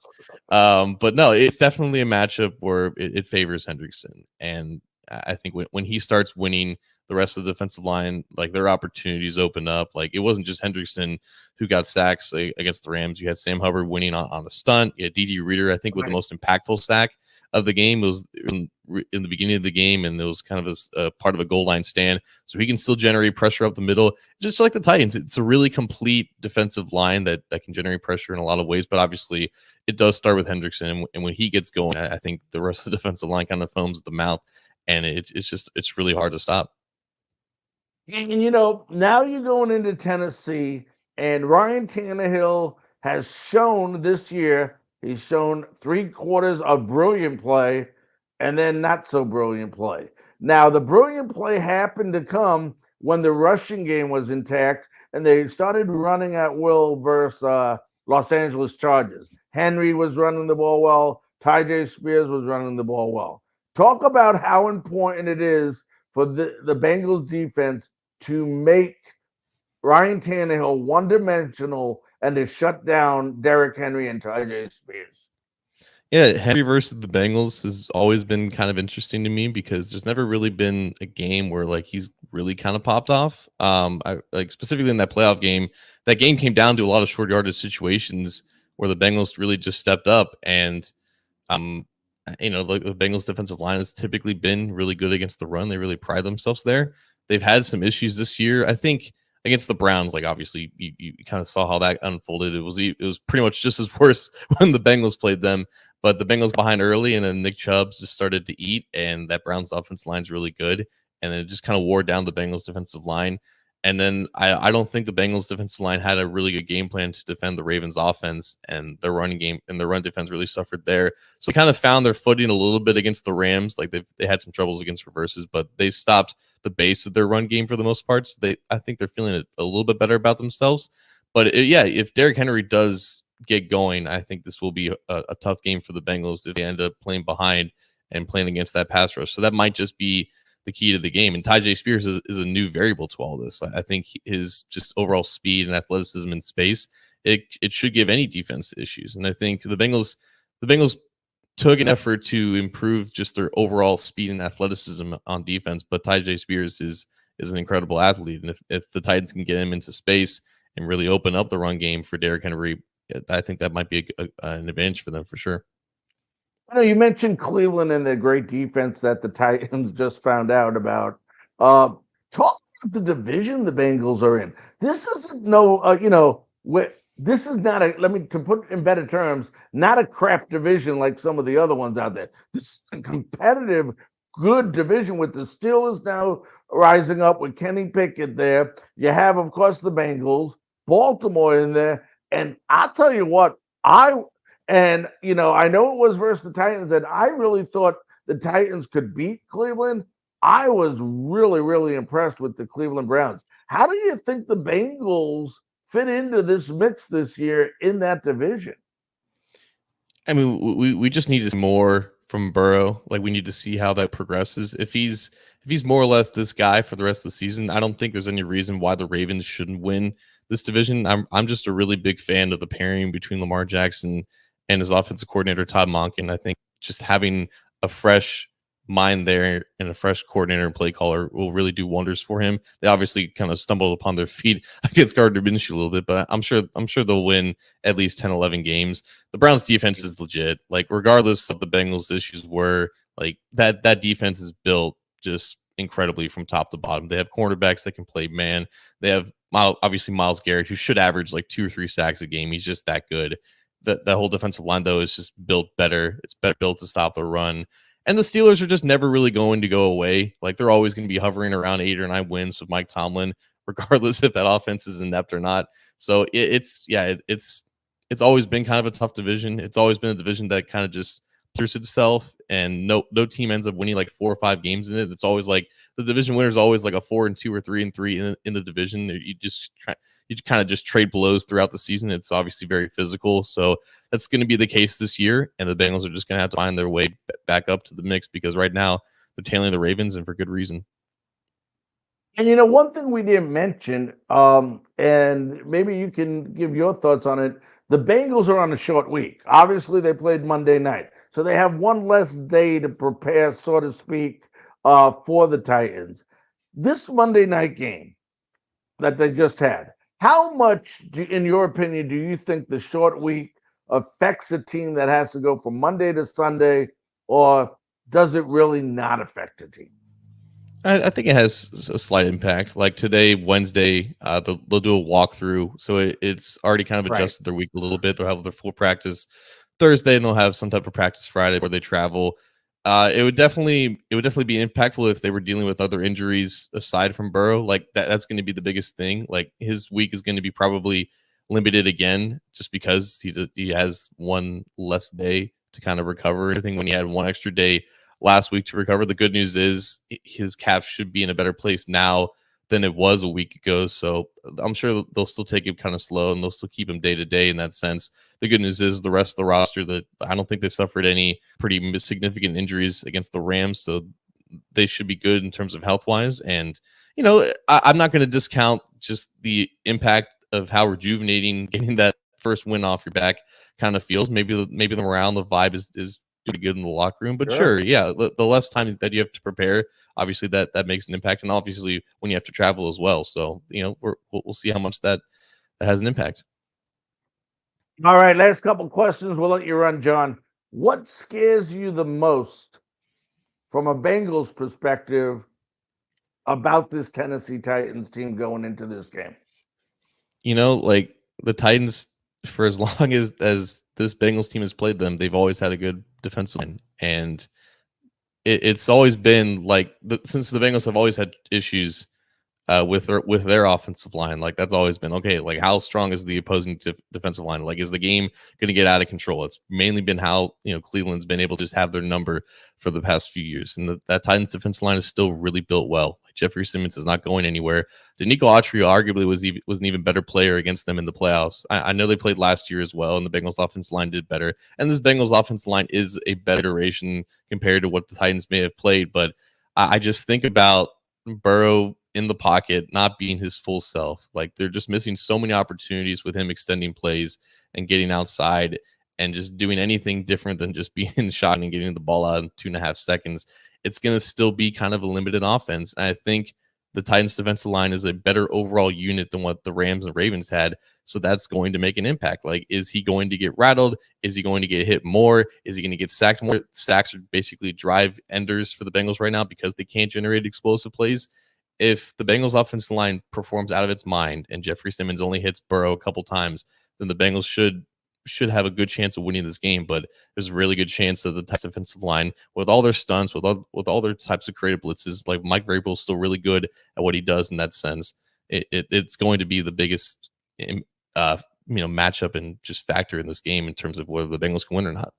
but no, it's definitely a matchup where it favors Hendrickson. And I think when he starts winning the rest of the defensive line, like their opportunities opened up. Like it wasn't just Hendrickson who got sacks against the Rams. You had Sam Hubbard winning on a stunt. You had DJ Reader, I think, with the most impactful sack of the game. It was in the beginning of the game, and it was kind of a part of a goal line stand. So he can still generate pressure up the middle, just like the Titans. It's a really complete defensive line that can generate pressure in a lot of ways. But obviously, it does start with Hendrickson, and when he gets going, I think the rest of the defensive line kind of foams at the mouth, and it's really hard to stop. And now you're going into Tennessee, and Ryan Tannehill has shown this year, he's shown 3/4 of brilliant play and then not so brilliant play. Now, the brilliant play happened to come when the rushing game was intact and they started running at will versus Los Angeles Chargers. Henry was running the ball well. Tyjae Spears was running the ball well. Talk about how important it is for the Bengals defense to make Ryan Tannehill one-dimensional and to shut down Derrick Henry and Tyjae Spears. Yeah, Henry versus the Bengals has always been kind of interesting to me because there's never really been a game where like he's really kind of popped off. I like specifically in that playoff game. That game came down to a lot of short yardage situations where the Bengals really just stepped up, and the Bengals defensive line has typically been really good against the run. They really pride themselves there. They've had some issues this year, I think, against the Browns. Like obviously, you kind of saw how that unfolded. It was pretty much just as worse when the Bengals played them. But the Bengals behind early, and then Nick Chubb just started to eat, and that Browns offensive line is really good. And then it just kind of wore down the Bengals defensive line. And then I don't think the Bengals defensive line had a really good game plan to defend the Ravens offense, and their running game and their run defense really suffered there. So they kind of found their footing a little bit against the Rams. Like they had some troubles against reverses, but they stopped the base of their run game for the most part. So I think they're feeling a little bit better about themselves. But if Derrick Henry does get going, I think this will be a tough game for the Bengals if they end up playing behind and playing against that pass rush. So that might just be the key to the game. And Tyjae Spears is a new variable to all this. I think his just overall speed and athleticism in space, it should give any defense issues. And I think the Bengals took an effort to improve just their overall speed and athleticism on defense. But Tyjae Spears is an incredible athlete. And if the Titans can get him into space and really open up the run game for Derrick Henry, I think that might be an advantage for them for sure. You mentioned Cleveland and their great defense that the Titans just found out about. Talk about the division the Bengals are in. This isn't this is not to put it in better terms, not a crap division like some of the other ones out there. This is a competitive, good division with the Steelers now rising up with Kenny Pickett there. You have, of course, the Bengals, Baltimore in there. And I'll tell you what, I know it was versus the Titans, and I really thought the Titans could beat Cleveland. I was really, really impressed with the Cleveland Browns. How do you think the Bengals fit into this mix this year in that division? I mean, we just need to see more from Burrow. Like we need to see how that progresses. If he's more or less this guy for the rest of the season, I don't think there's any reason why the Ravens shouldn't win this division. I'm just a really big fan of the pairing between Lamar Jackson and his offensive coordinator, Todd Monken. I think just having a fresh mind there and a fresh coordinator and play caller will really do wonders for him. They obviously kind of stumbled upon their feet against Gardner Minshew a little bit, but I'm sure they'll win at least 10, 11 games. The Browns defense is legit. Like regardless of the Bengals issues were, like that defense is built just incredibly from top to bottom. They have cornerbacks that can play man. They have obviously Myles Garrett, who should average like 2 or 3 sacks a game. He's just that good. That whole defensive line, though, is just built better. It's better built to stop the run. And the Steelers are just never really going to go away. Like they're always going to be hovering around 8 or 9 wins with Mike Tomlin, regardless if that offense is inept or not. So it's always been kind of a tough division. It's always been a division that kind of just clears itself, and no team ends up winning like 4 or 5 games in it. It's always like the division winner is always like a 4-2 or 3-3 in the division. You kind of just trade blows throughout the season. It's obviously very physical. So that's going to be the case this year. And the Bengals are just going to have to find their way back up to the mix because right now they're tailing the Ravens, and for good reason. And one thing we didn't mention, and maybe you can give your thoughts on it, the Bengals are on a short week. Obviously, they played Monday night. So they have one less day to prepare, so to speak, for the Titans. This Monday night game that they just had, how much, in your opinion, do you think the short week affects a team that has to go from Monday to Sunday, or does it really not affect a team? I think it has a slight impact. Like today, Wednesday, they'll do a walkthrough, so it's already kind of Right. adjusted their week a little bit. They'll have their full practice Thursday, and they'll have some type of practice Friday where they travel. It would definitely be impactful if they were dealing with other injuries aside from Burrow. Like that's going to be the biggest thing. Like his week is going to be probably limited again, just because he has one less day to kind of recover. I think when he had one extra day last week to recover. The good news is his calf should be in a better place now than it was a week ago. So I'm sure they'll still take it kind of slow and they'll still keep him day to day in that sense. The good news is the rest of the roster, that I don't think they suffered any pretty significant injuries against the Rams. So they should be good in terms of health wise. And, I'm not going to discount just the impact of how rejuvenating getting that first win off your back kind of feels. Maybe the morale and the vibe is pretty good in the locker room. But sure, yeah, the less time that you have to prepare, obviously that makes an impact, and obviously when you have to travel as well. So we'll see how much that has an impact. All right, last couple questions. We'll let you run, John. What scares you the most from a Bengals perspective about this Tennessee Titans team going into this game? Like the Titans, for as long as this Bengals team has played them, they've always had a good defensive line, and it's always been like since the Bengals have always had issues with their offensive line. Like that's always been okay. Like how strong is the opposing defensive line? Like is the game going to get out of control? It's mainly been how Cleveland's been able to just have their number for the past few years, and that Titans defensive line is still really built well. Like Jeffrey Simmons is not going anywhere. Danico Autry arguably was an even better player against them in the playoffs. I know they played last year as well, and the Bengals offensive line did better. And this Bengals offensive line is a better iteration compared to what the Titans may have played. But I just think about Burrow in the pocket not being his full self. Like they're just missing so many opportunities with him extending plays and getting outside and just doing anything different than just being shot and getting the ball out in 2.5 seconds. It's going to still be kind of a limited offense. And I think the Titans defensive line is a better overall unit than what the Rams and Ravens had. So that's going to make an impact. Like, is he going to get rattled? Is he going to get hit more? Is he going to get sacked more? Sacks are basically drive enders for the Bengals right now because they can't generate explosive plays. If the Bengals offensive line performs out of its mind and Jeffrey Simmons only hits Burrow a couple times, then the Bengals should have a good chance of winning this game. But there's a really good chance that the Titans defensive line, with all their stunts, with all their types of creative blitzes, like Mike Vrabel is still really good at what he does in that sense. It's going to be the biggest matchup and just factor in this game in terms of whether the Bengals can win or not.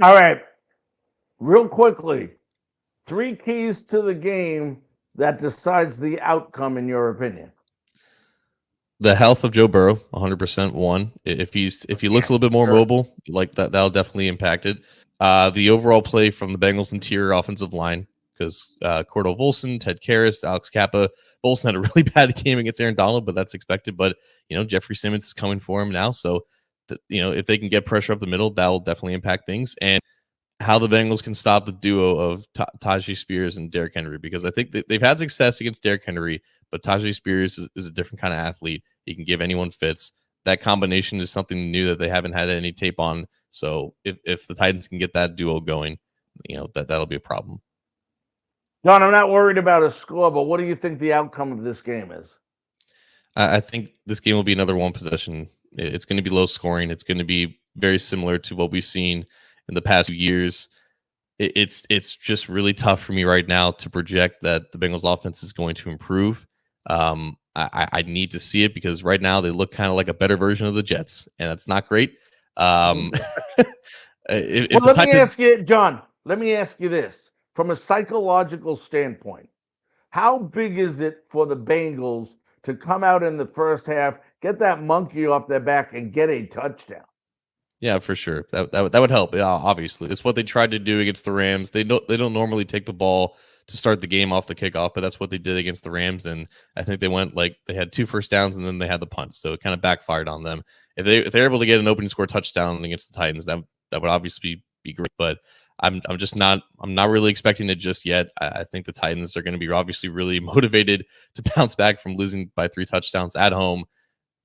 All right, real quickly, 3 keys to the game that decides the outcome, in your opinion. The health of Joe Burrow, 100% one. If he looks a little bit more mobile, like that'll definitely impact it. The overall play from the Bengals interior offensive line, because Cordell Volson, Ted Karras, Alex Kappa. Volson had a really bad game against Aaron Donald, but that's expected. But Jeffrey Simmons is coming for him now, so if they can get pressure up the middle, that will definitely impact things. And how the Bengals can stop the duo of Tajay Spears and Derrick Henry, because I think they've had success against Derrick Henry, but Tajay Spears is a different kind of athlete. He can give anyone fits. That combination is something new that they haven't had any tape on. So if the Titans can get that duo going, that'll be a problem. John, I'm not worried about a score, but what do you think the outcome of this game is? I think this game will be another one possession. It's going to be low scoring. It's going to be very similar to what we've seen in the past few years. It's just really tough for me right now to project that the Bengals offense is going to improve. I need to see it because right now they look kind of like a better version of the Jets, and that's not great. Let me ask you, John, let me ask you this. From a psychological standpoint, how big is it for the Bengals to come out in the first half, get that monkey off their back, and get a touchdown? Yeah, for sure. That would help. Yeah, obviously, it's what they tried to do against the Rams. They don't normally take the ball to start the game off the kickoff, but that's what they did against the Rams. And I think they had 2 first downs and then they had the punt, so it kind of backfired on them. If they're able to get an opening score touchdown against the Titans, that would obviously be great. But I'm just not I'm not really expecting it just yet. I think the Titans are going to be obviously really motivated to bounce back from losing by 3 touchdowns at home.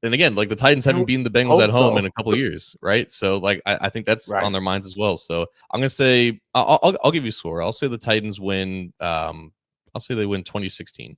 And again, like the Titans haven't beaten the Bengals at Hope home so. in a couple of years, right? So like I think that's Right. on their minds as well. So I'm gonna say I'll give you a score. I'll say the Titans win. I'll say they win 2016.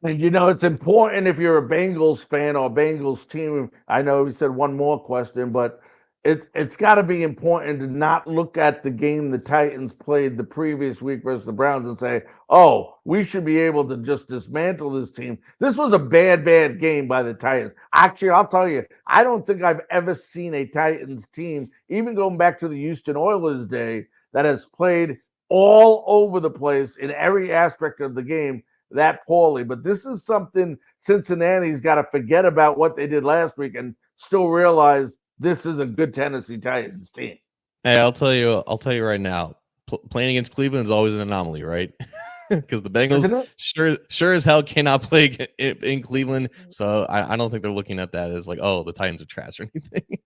And it's important if you're a Bengals fan or Bengals team. I know we said one more question, but it's got to be important to not look at the game the Titans played the previous week versus the Browns and say, "Oh, we should be able to just dismantle this team." This was a bad game by the Titans. Actually, I'll tell you, I don't think I've ever seen a Titans team, even going back to the Houston Oilers day, that has played all over the place in every aspect of the game that poorly. But this is something Cincinnati's got to forget about what they did last week and still realize this is a good Tennessee Titans team. Hey, I'll tell you right now, playing against Cleveland is always an anomaly, right? Because the Bengals sure as hell cannot play in Cleveland. So I don't think they're looking at that as like, oh, the Titans are trash or anything.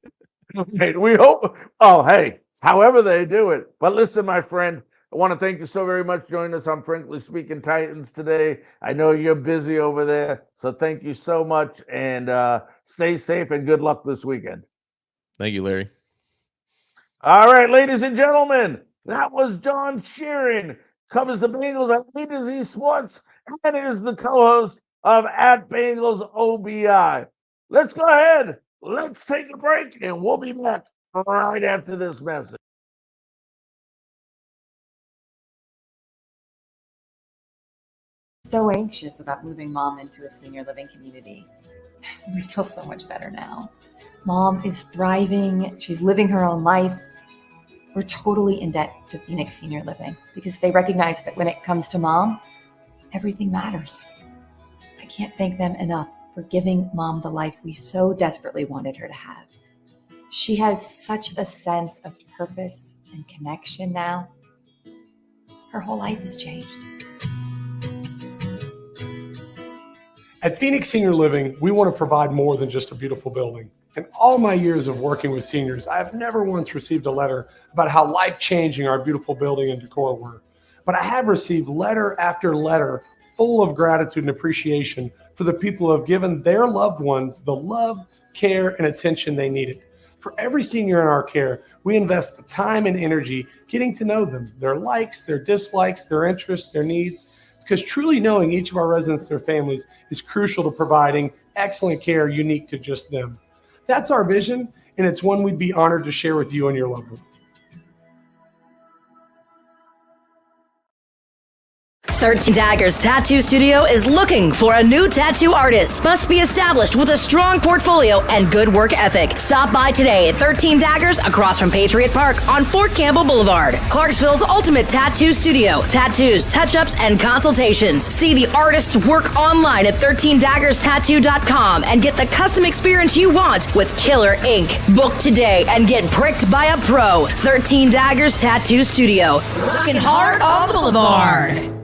Right, we hope. Oh, hey, however they do it. But listen, my friend, I want to thank you so very much for joining us on Frankly Speaking Titans today. I know you're busy over there, so thank you so much, and stay safe and good luck this weekend. Thank you, Larry. All right, ladies and gentlemen, that was John Sheeran, covers the Bengals at A to Z Sports, and is the co-host of at Bengals OBI. Let's go ahead. Let's take a break, and we'll be back right after this message. So anxious about moving Mom into a senior living community. We feel so much better now. Mom is thriving. She's living her own life. We're totally in debt to Phoenix Senior Living because they recognize that when it comes to Mom, everything matters. I can't thank them enough for giving Mom the life we so desperately wanted her to have. She has such a sense of purpose and connection now. Her whole life has changed. At Phoenix Senior Living, we want to provide more than just a beautiful building. In all my years of working with seniors, I have never once received a letter about how life-changing our beautiful building and decor were. But I have received letter after letter full of gratitude and appreciation for the people who have given their loved ones the love, care, and attention they needed. For every senior in our care, we invest the time and energy getting to know them, their likes, their dislikes, their interests, their needs, because truly knowing each of our residents and their families is crucial to providing excellent care unique to just them. That's our vision, and it's one we'd be honored to share with you and your loved one. 13 Daggers Tattoo Studio is looking for a new tattoo artist. Must be established with a strong portfolio and good work ethic. Stop by today at 13 Daggers across from Patriot Park on Fort Campbell Boulevard. Clarksville's ultimate tattoo studio. Tattoos, touch-ups, and consultations. See the artist's work online at 13daggerstattoo.com and get the custom experience you want with killer ink. Book today and get pricked by a pro. 13 Daggers Tattoo Studio. Rockin' hard on the boulevard.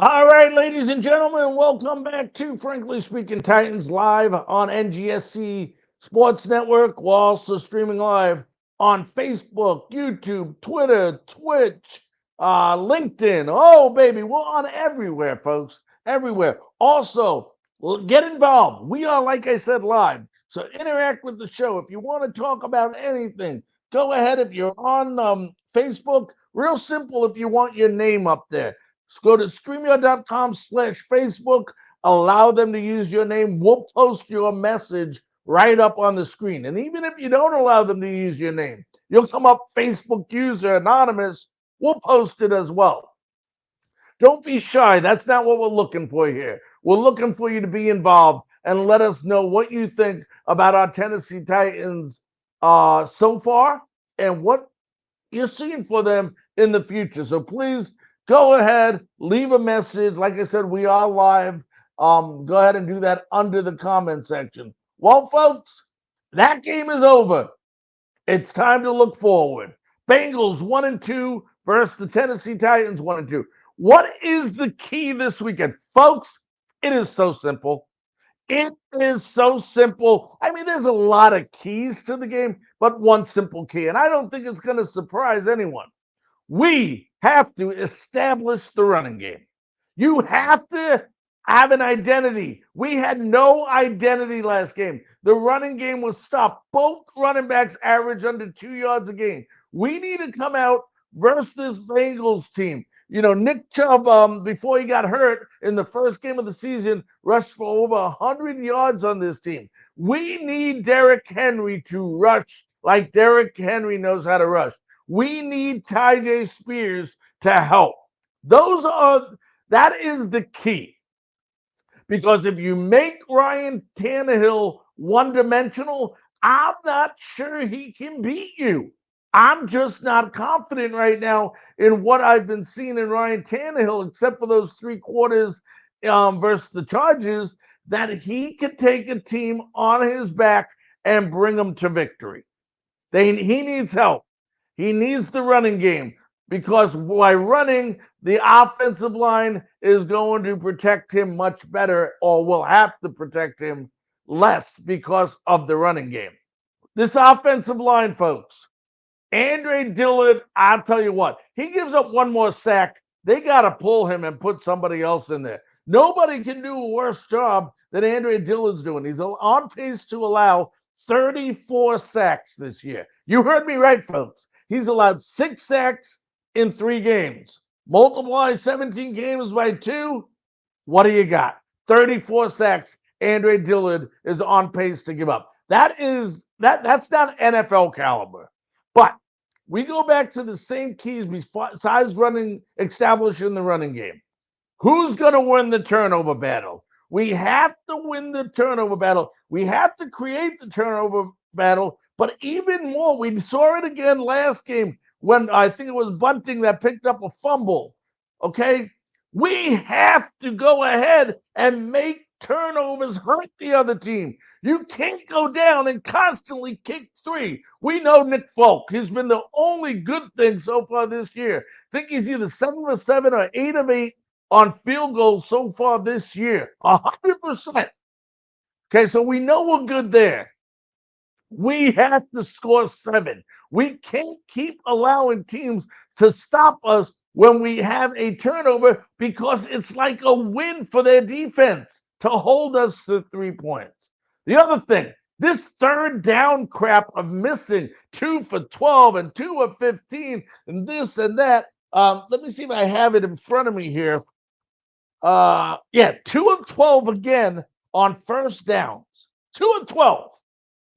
All right, ladies and gentlemen, welcome back to Frankly Speaking Titans live on NGSC Sports Network. We're also streaming live on Facebook, YouTube, Twitter, Twitch, LinkedIn. Oh, baby, we're on everywhere, folks, everywhere. Also, get involved. We are, like I said, live. So interact with the show. If you want to talk about anything, go ahead. If you're on Facebook, real simple if you want your name up there. Just go to StreamYard.com/Facebook. Allow them to use your name. We'll post your message right up on the screen. And even if you don't allow them to use your name, you'll come up Facebook user anonymous. We'll post it as well. Don't be shy. That's not what we're looking for here. We're looking for you to be involved and let us know what you think about our Tennessee Titans so far and what you're seeing for them in the future. So please go ahead, leave a message. Like I said, we are live. Go ahead and do that under the comment section. Well, folks, that game is over. It's time to look forward. Bengals 1-2 versus the Tennessee Titans 1-2. What is the key this weekend? Folks, it is so simple. It is so simple. I mean, there's a lot of keys to the game, but one simple key. And I don't think it's going to surprise anyone. We have to establish the running game. You have to have an identity. We had no identity last game. The running game was stopped. Both running backs average under 2 yards a game. We need to come out versus this Bengals team. You know, Nick Chubb, before he got hurt in the first game of the season, rushed for over 100 yards on this team. We need Derrick Henry to rush like Derrick Henry knows how to rush. We need Tyjae Spears to help. That is the key. Because if you make Ryan Tannehill one-dimensional, I'm not sure he can beat you. I'm just not confident right now in what I've been seeing in Ryan Tannehill, except for those 3 quarters versus the Chargers, that he could take a team on his back and bring them to victory. He needs help. He needs the running game because by running, the offensive line is going to protect him much better, or will have to protect him less because of the running game. This offensive line, folks, Andre Dillard, I'll tell you what, he gives up one more sack. They got to pull him and put somebody else in there. Nobody can do a worse job than Andre Dillard's doing. He's on pace to allow 34 sacks this year. You heard me right, folks. He's allowed 6 sacks in 3 games. Multiply 17 games by 2. What do you got? 34 sacks. Andre Dillard is on pace to give up. That's not NFL caliber. But we go back to the same keys besides establishing the running game. Who's going to win the turnover battle? We have to win the turnover battle. We have to create the turnover battle. But even more, we saw it again last game when I think it was Bunting that picked up a fumble. Okay? We have to go ahead and make turnovers hurt the other team. You can't go down and constantly kick 3. We know Nick Folk. He's been the only good thing so far this year. I think he's either 7 of 7 or 8 of 8 on field goals so far this year. 100%. Okay, so we know we're good there. We have to score 7. We can't keep allowing teams to stop us when we have a turnover because it's like a win for their defense to hold us to 3 points. The other thing, this third down crap of missing 2 for 12 and 2 of 15 and this and that. Let me see if I have it in front of me here. 2 of 12 again on first downs. 2 of 12.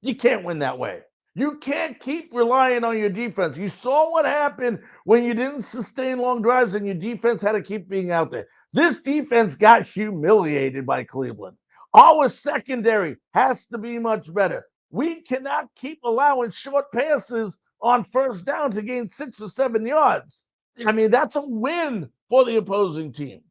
You can't win that way. You can't keep relying on your defense. You saw what happened when you didn't sustain long drives and your defense had to keep being out there. This defense got humiliated by Cleveland. Our secondary has to be much better. We cannot keep allowing short passes on first down to gain 6 or 7 yards. I mean, that's a win for the opposing team.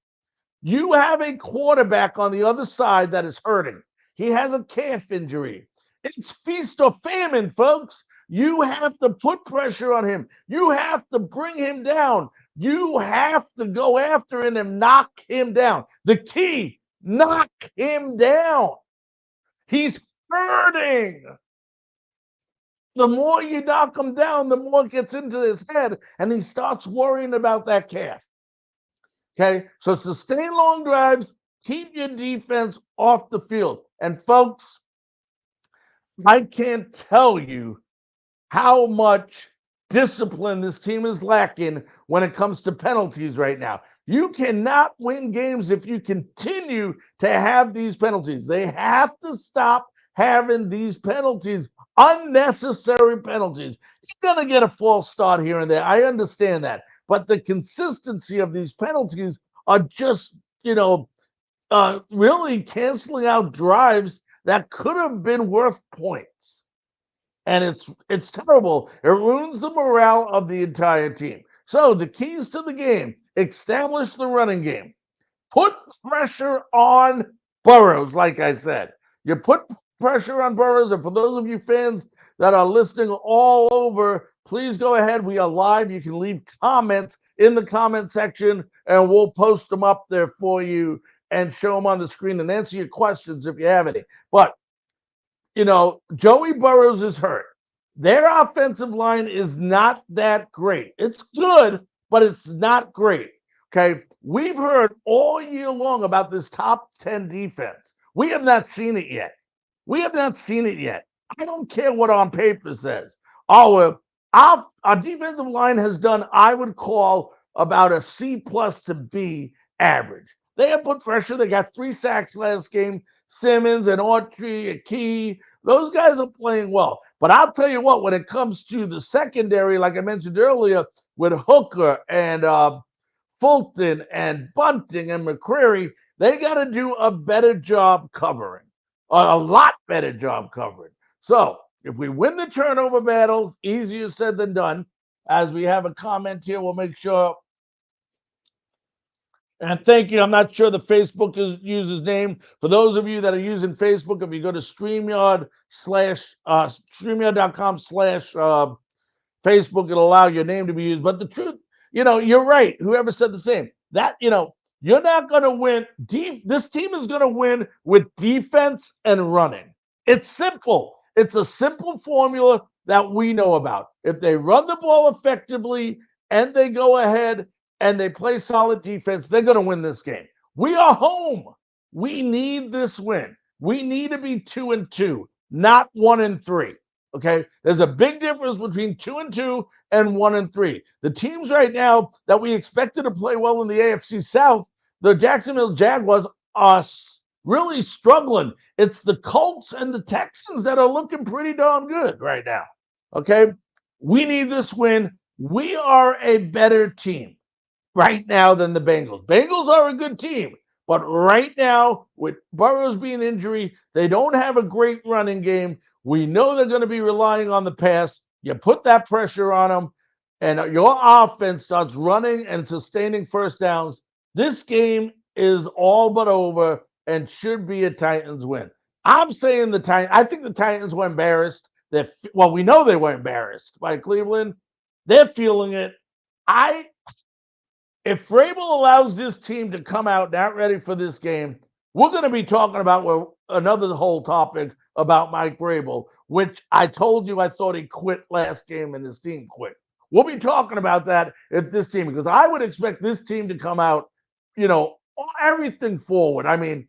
You have a quarterback on the other side that is hurting. He has a calf injury. It's feast or famine, folks. You have to put pressure on him. You have to bring him down. You have to go after him and knock him down. The key, knock him down. He's hurting. The more you knock him down, the more it gets into his head, and he starts worrying about that calf. Okay, so sustain long drives, keep your defense off the field. And folks, I can't tell you how much discipline this team is lacking when it comes to penalties right now. You cannot win games if you continue to have these penalties. They have to stop having these penalties, unnecessary penalties. You're going to get a false start here and there. I understand that. But the consistency of these penalties are just, really canceling out drives that could have been worth points. And it's terrible. It ruins the morale of the entire team. So the keys to the game: establish the running game. Put pressure on Burrows, like I said. You put pressure on Burrows, and for those of you fans that are listening all over, please go ahead. We are live. You can leave comments in the comment section, and we'll post them up there for you. and show them on the screen and answer your questions if you have any. But, Joey Burrows is hurt. Their offensive line is not that great. It's good, but it's not great. Okay. We've heard all year long about this top 10 defense. We have not seen it yet. We have not seen it yet. I don't care what on paper says. Our defensive line has done, I would call, about a C plus to B average. They have put pressure. They got 3 sacks last game. Simmons and Autry and Key, those guys are playing well. But I'll tell you what, when it comes to the secondary, like I mentioned earlier, with Hooker and Fulton and Bunting and McCreary, they got to do a better job covering, a lot better job covering. So if we win the turnover battle, easier said than done. As we have a comment here, we'll make sure. And thank you. I'm not sure the Facebook user's name. For those of you that are using Facebook, if you go to StreamYard.com/Facebook, it'll allow your name to be used. But the truth, you're right. Whoever said the same. That, you're not going to win. This team is going to win with defense and running. It's simple. It's a simple formula that we know about. If they run the ball effectively and they go ahead and they play solid defense, they're going to win this game. We are home. We need this win. We need to be 2-2, not 1-3. Okay? There's a big difference between 2-2 and 1-3. The teams right now that we expected to play well in the AFC South, the Jacksonville Jaguars, are really struggling. It's the Colts and the Texans that are looking pretty darn good right now. Okay? We need this win. We are a better team right now than the Bengals. Bengals are a good team, but right now, with Burrows being injured, they don't have a great running game. We know they're going to be relying on the pass. You put that pressure on them, and your offense starts running and sustaining first downs. This game is all but over and should be a Titans win. I'm saying I think the Titans were embarrassed. We know they were embarrassed by Cleveland. They're feeling it. If Vrabel allows this team to come out not ready for this game, we're going to be talking about another whole topic about Mike Vrabel, which I told you I thought he quit last game and his team quit. We'll be talking about that if this team, because I would expect this team to come out, everything forward. I mean,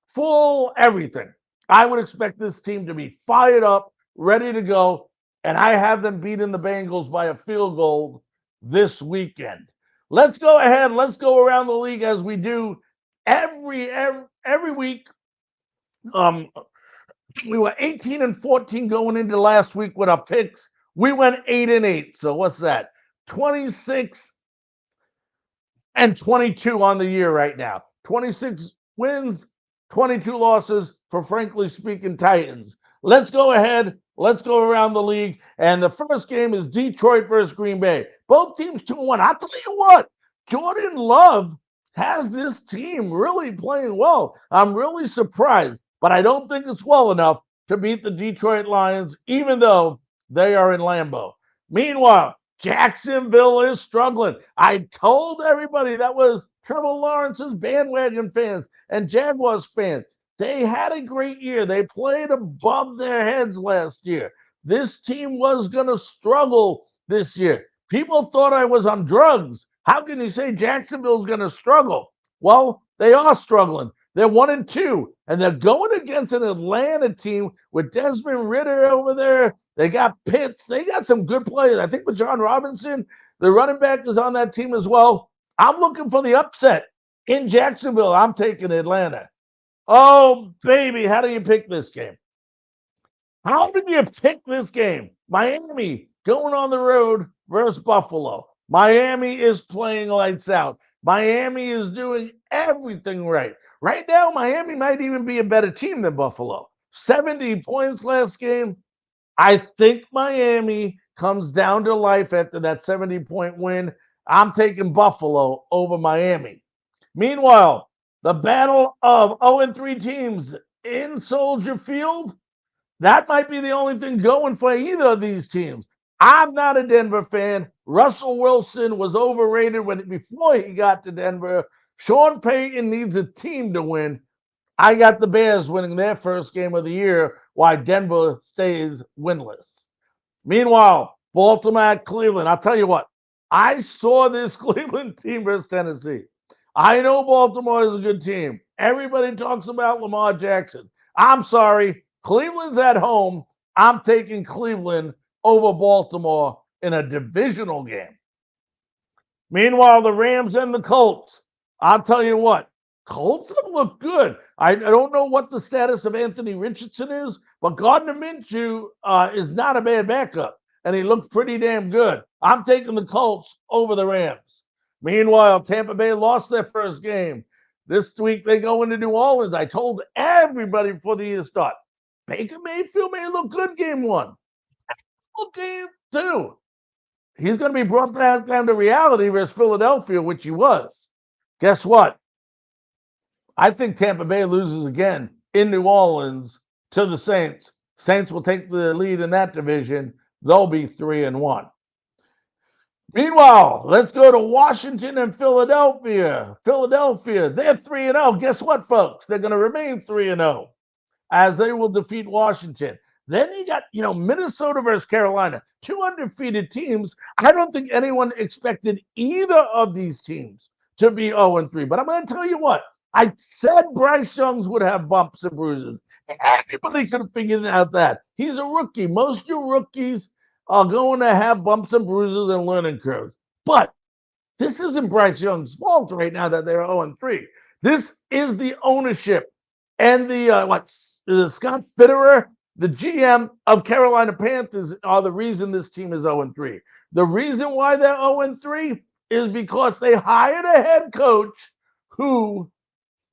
full everything. I would expect this team to be fired up, ready to go, and I have them beating the Bengals by a field goal this weekend. Let's go ahead. Let's go around the league as we do every week. We were 18-14 going into last week with our picks. We went 8-8. So what's that? 26-22 on the year right now. 26 wins, 22 losses for, frankly speaking, Titans. Let's go ahead. Let's go around the league. And the first game is Detroit versus Green Bay. Both teams 2-1. I'll tell you what, Jordan Love has this team really playing well. I'm really surprised, but I don't think it's well enough to beat the Detroit Lions, even though they are in Lambeau. Meanwhile, Jacksonville is struggling. I told everybody that was Trevor Lawrence's bandwagon fans and Jaguars fans. They had a great year. They played above their heads last year. This team was going to struggle this year. People thought I was on drugs. How can you say Jacksonville's going to struggle? Well, they are struggling. They're 1-2, and they're going against an Atlanta team with Desmond Ridder over there. They got Pitts. They got some good players. I think with John Robinson, the running back, is on that team as well. I'm looking for the upset in Jacksonville. I'm taking Atlanta. Oh, baby, how do you pick this game? How did you pick this game? Miami going on the road versus Buffalo. Miami is playing lights out. Miami is doing everything right. Right now, Miami might even be a better team than Buffalo. 70 points last game. I think Miami comes down to life after that 70-point win. I'm taking Buffalo over Miami. Meanwhile, the battle of 0-3 teams in Soldier Field, that might be the only thing going for either of these teams. I'm not a Denver fan. Russell Wilson was overrated before he got to Denver. Sean Payton needs a team to win. I got the Bears winning their first game of the year while Denver stays winless. Meanwhile, Baltimore at Cleveland. I'll tell you what, I saw this Cleveland team versus Tennessee. I know Baltimore is a good team. Everybody talks about Lamar Jackson. I'm sorry. Cleveland's at home. I'm taking Cleveland over Baltimore in a divisional game. Meanwhile, the Rams and the Colts. I'll tell you what, Colts have looked good. I don't know what the status of Anthony Richardson is, but Gardner Minshew is not a bad backup, and he looked pretty damn good. I'm taking the Colts over the Rams. Meanwhile, Tampa Bay lost their first game. This week they go into New Orleans. I told everybody before the year start, Baker Mayfield may look good game one. Look game two. He's going to be brought back down to reality versus Philadelphia, which he was. Guess what? I think Tampa Bay loses again in New Orleans to the Saints. Saints will take the lead in that division. They'll be 3-1. Meanwhile, let's go to Washington and Philadelphia. Philadelphia, they're 3-0. Guess what, folks? They're going to remain 3-0 as they will defeat Washington. Then you got, Minnesota versus Carolina, two undefeated teams. I don't think anyone expected either of these teams to be 0-3. But I'm going to tell you what, I said Bryce Young would have bumps and bruises. Everybody could have figured out that. He's a rookie. Most of your rookies are going to have bumps and bruises and learning curves. But this isn't Bryce Young's fault right now that they're 0-3. This is the ownership and the Scott Fitterer, the GM of Carolina Panthers, are the reason this team is 0-3. The reason why they're 0-3 is because they hired a head coach who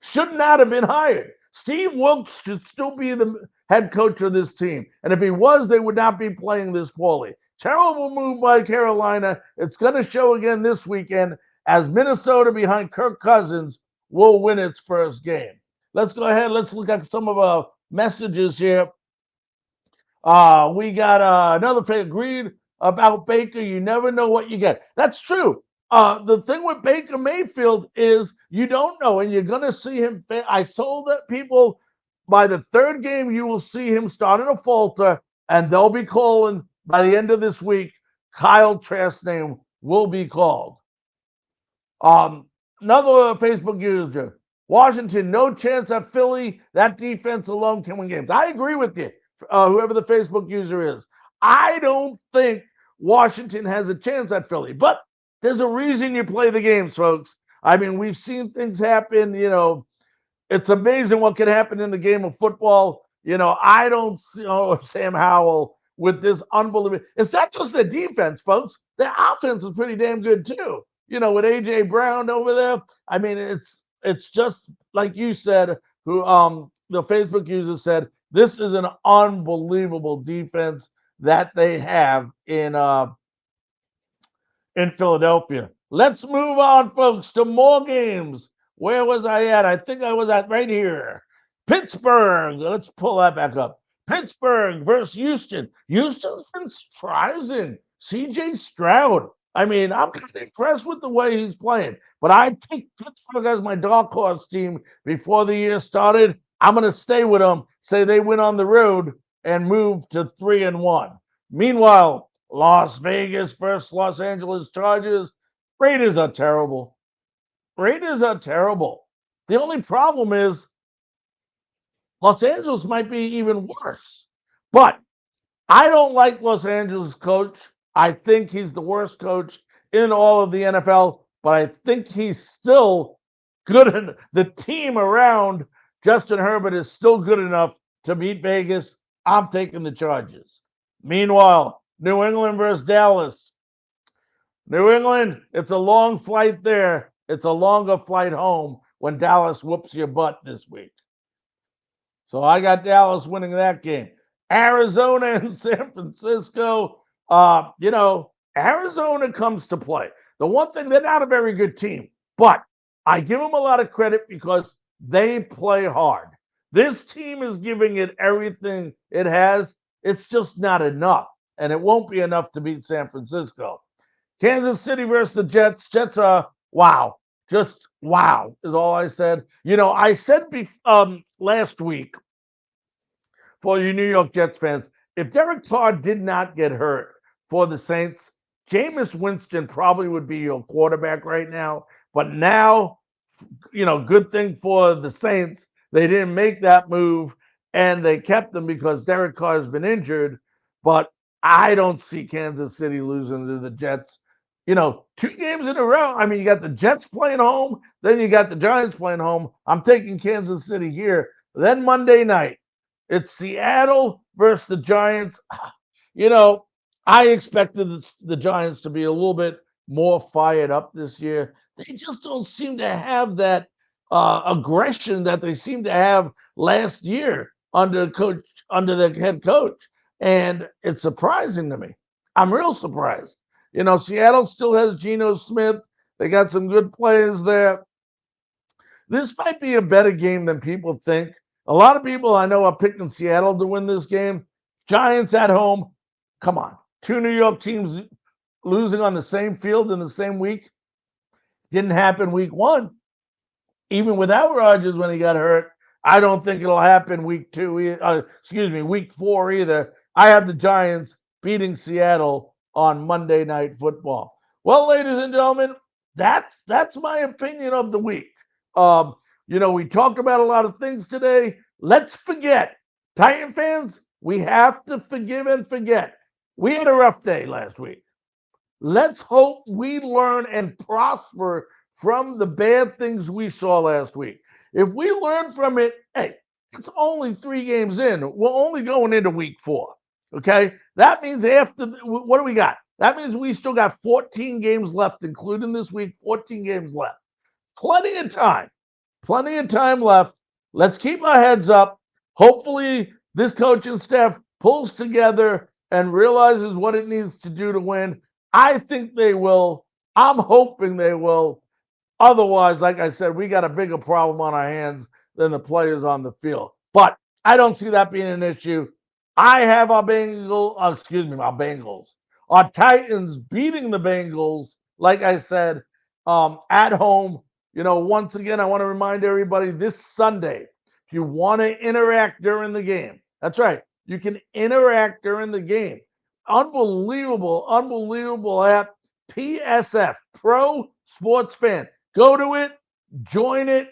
should not have been hired. Steve Wilkes should still be the head coach of this team. And if he was, they would not be playing this poorly. Terrible move by Carolina. It's going to show again this weekend as Minnesota behind Kirk Cousins will win its first game. Let's go ahead. Let's look at some of our messages here. We got another agreed about Baker. You never know what you get. That's true. The thing with Baker Mayfield is you don't know, and you're going to see him. I told that people by the third game, you will see him starting to falter, and they'll be calling by the end of this week. Kyle Trask's name will be called. Another Facebook user, Washington, no chance at Philly. That defense alone can win games. I agree with you, whoever the Facebook user is. I don't think Washington has a chance at Philly, but there's a reason you play the games, folks. I mean, we've seen things happen. It's amazing what can happen in the game of football. I don't see Sam Howell with this unbelievable. It's not just the defense, folks. The offense is pretty damn good too. With A.J. Brown over there. I mean, it's just like you said, who the Facebook user said, this is an unbelievable defense that they have in Philadelphia. Let's move on, folks, to more games. Where was I at? I think I was at right here. Pittsburgh. Let's pull that back up. Pittsburgh versus Houston. Houston's been surprising. C.J. Stroud. I mean, I'm kind of impressed with the way he's playing. But I picked Pittsburgh as my dark horse team before the year started. I'm going to stay with them, say they win on the road, and move to 3-1. Meanwhile, Las Vegas versus Los Angeles Chargers. Raiders are terrible. Raiders are terrible. The only problem is Los Angeles might be even worse. But I don't like Los Angeles coach. I think he's the worst coach in all of the NFL, but I think he's still good. The team around Justin Herbert is still good enough to beat Vegas. I'm taking the Chargers. Meanwhile, New England versus Dallas. New England, it's a long flight there. It's a longer flight home when Dallas whoops your butt this week. So I got Dallas winning that game. Arizona and San Francisco. Arizona comes to play. The one thing, they're not a very good team, but I give them a lot of credit because they play hard. This team is giving it everything it has. It's just not enough, and it won't be enough to beat San Francisco. Kansas City versus the Jets. Jets are, wow. Just wow is all I said. I said last week for you New York Jets fans, if Derek Carr did not get hurt for the Saints, Jameis Winston probably would be your quarterback right now. But now, good thing for the Saints, they didn't make that move and they kept him because Derek Carr has been injured. But I don't see Kansas City losing to the Jets. 2 games in a row. I mean, you got the Jets playing home, then you got the Giants playing home. I'm taking Kansas City here. Then Monday night, it's Seattle versus the Giants. You know, I expected the Giants to be a little bit more fired up this year. They just don't seem to have that aggression that they seemed to have last year under the head coach, and it's surprising to me. I'm real surprised. Seattle still has Geno Smith. They got some good players there. This might be a better game than people think. A lot of people I know are picking Seattle to win this game. Giants at home. Come on. 2 New York teams losing on the same field in the same week. Didn't happen week 1. Even without Rodgers when he got hurt. I don't think it'll happen week 4 either. I have the Giants beating Seattle on Monday Night Football. Well, ladies and gentlemen, that's my opinion of the week. We talked about a lot of things today. Let's forget. Titan fans, we have to forgive and forget. We had a rough day last week. Let's hope we learn and prosper from the bad things we saw last week. If we learn from it, hey, it's only 3 games in. We're only going into week 4. Okay? That means what do we got? That means we still got 14 games left, including this week, 14 games left. Plenty of time. Plenty of time left. Let's keep our heads up. Hopefully, this coaching staff pulls together and realizes what it needs to do to win. I think they will. I'm hoping they will. Otherwise, like I said, we got a bigger problem on our hands than the players on the field. But I don't see that being an issue. I have our Bengals. Our Titans beating the Bengals, like I said, at home. Once again, I want to remind everybody this Sunday, if you want to interact during the game, that's right, you can interact during the game. Unbelievable app, PSF, Pro Sports Fan. Go to it, join it,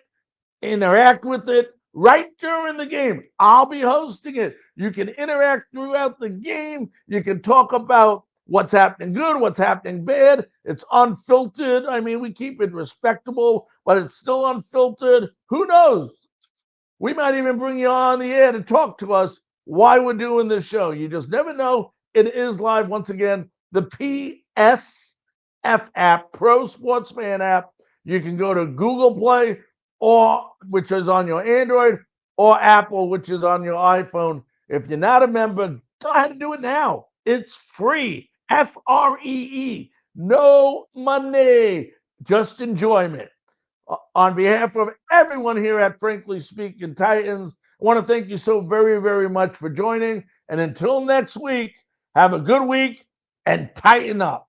interact with it right during the game. I'll be hosting it. You can interact throughout the game. You can talk about what's happening good, what's happening bad. It's unfiltered. I mean, we keep it respectable, but it's still unfiltered. Who knows? We might even bring you on the air to talk to us why we're doing this show. You just never know. It is live. Once again, the PSF app, Pro Sports Fan app. You can go to Google Play, which is on your Android, or Apple, which is on your iPhone. If you're not a member, go ahead and do it now. It's free. FREE. No money, just enjoyment. On behalf of everyone here at Frankly Speaking Titans, I want to thank you so very, very much for joining. And until next week, have a good week and tighten up.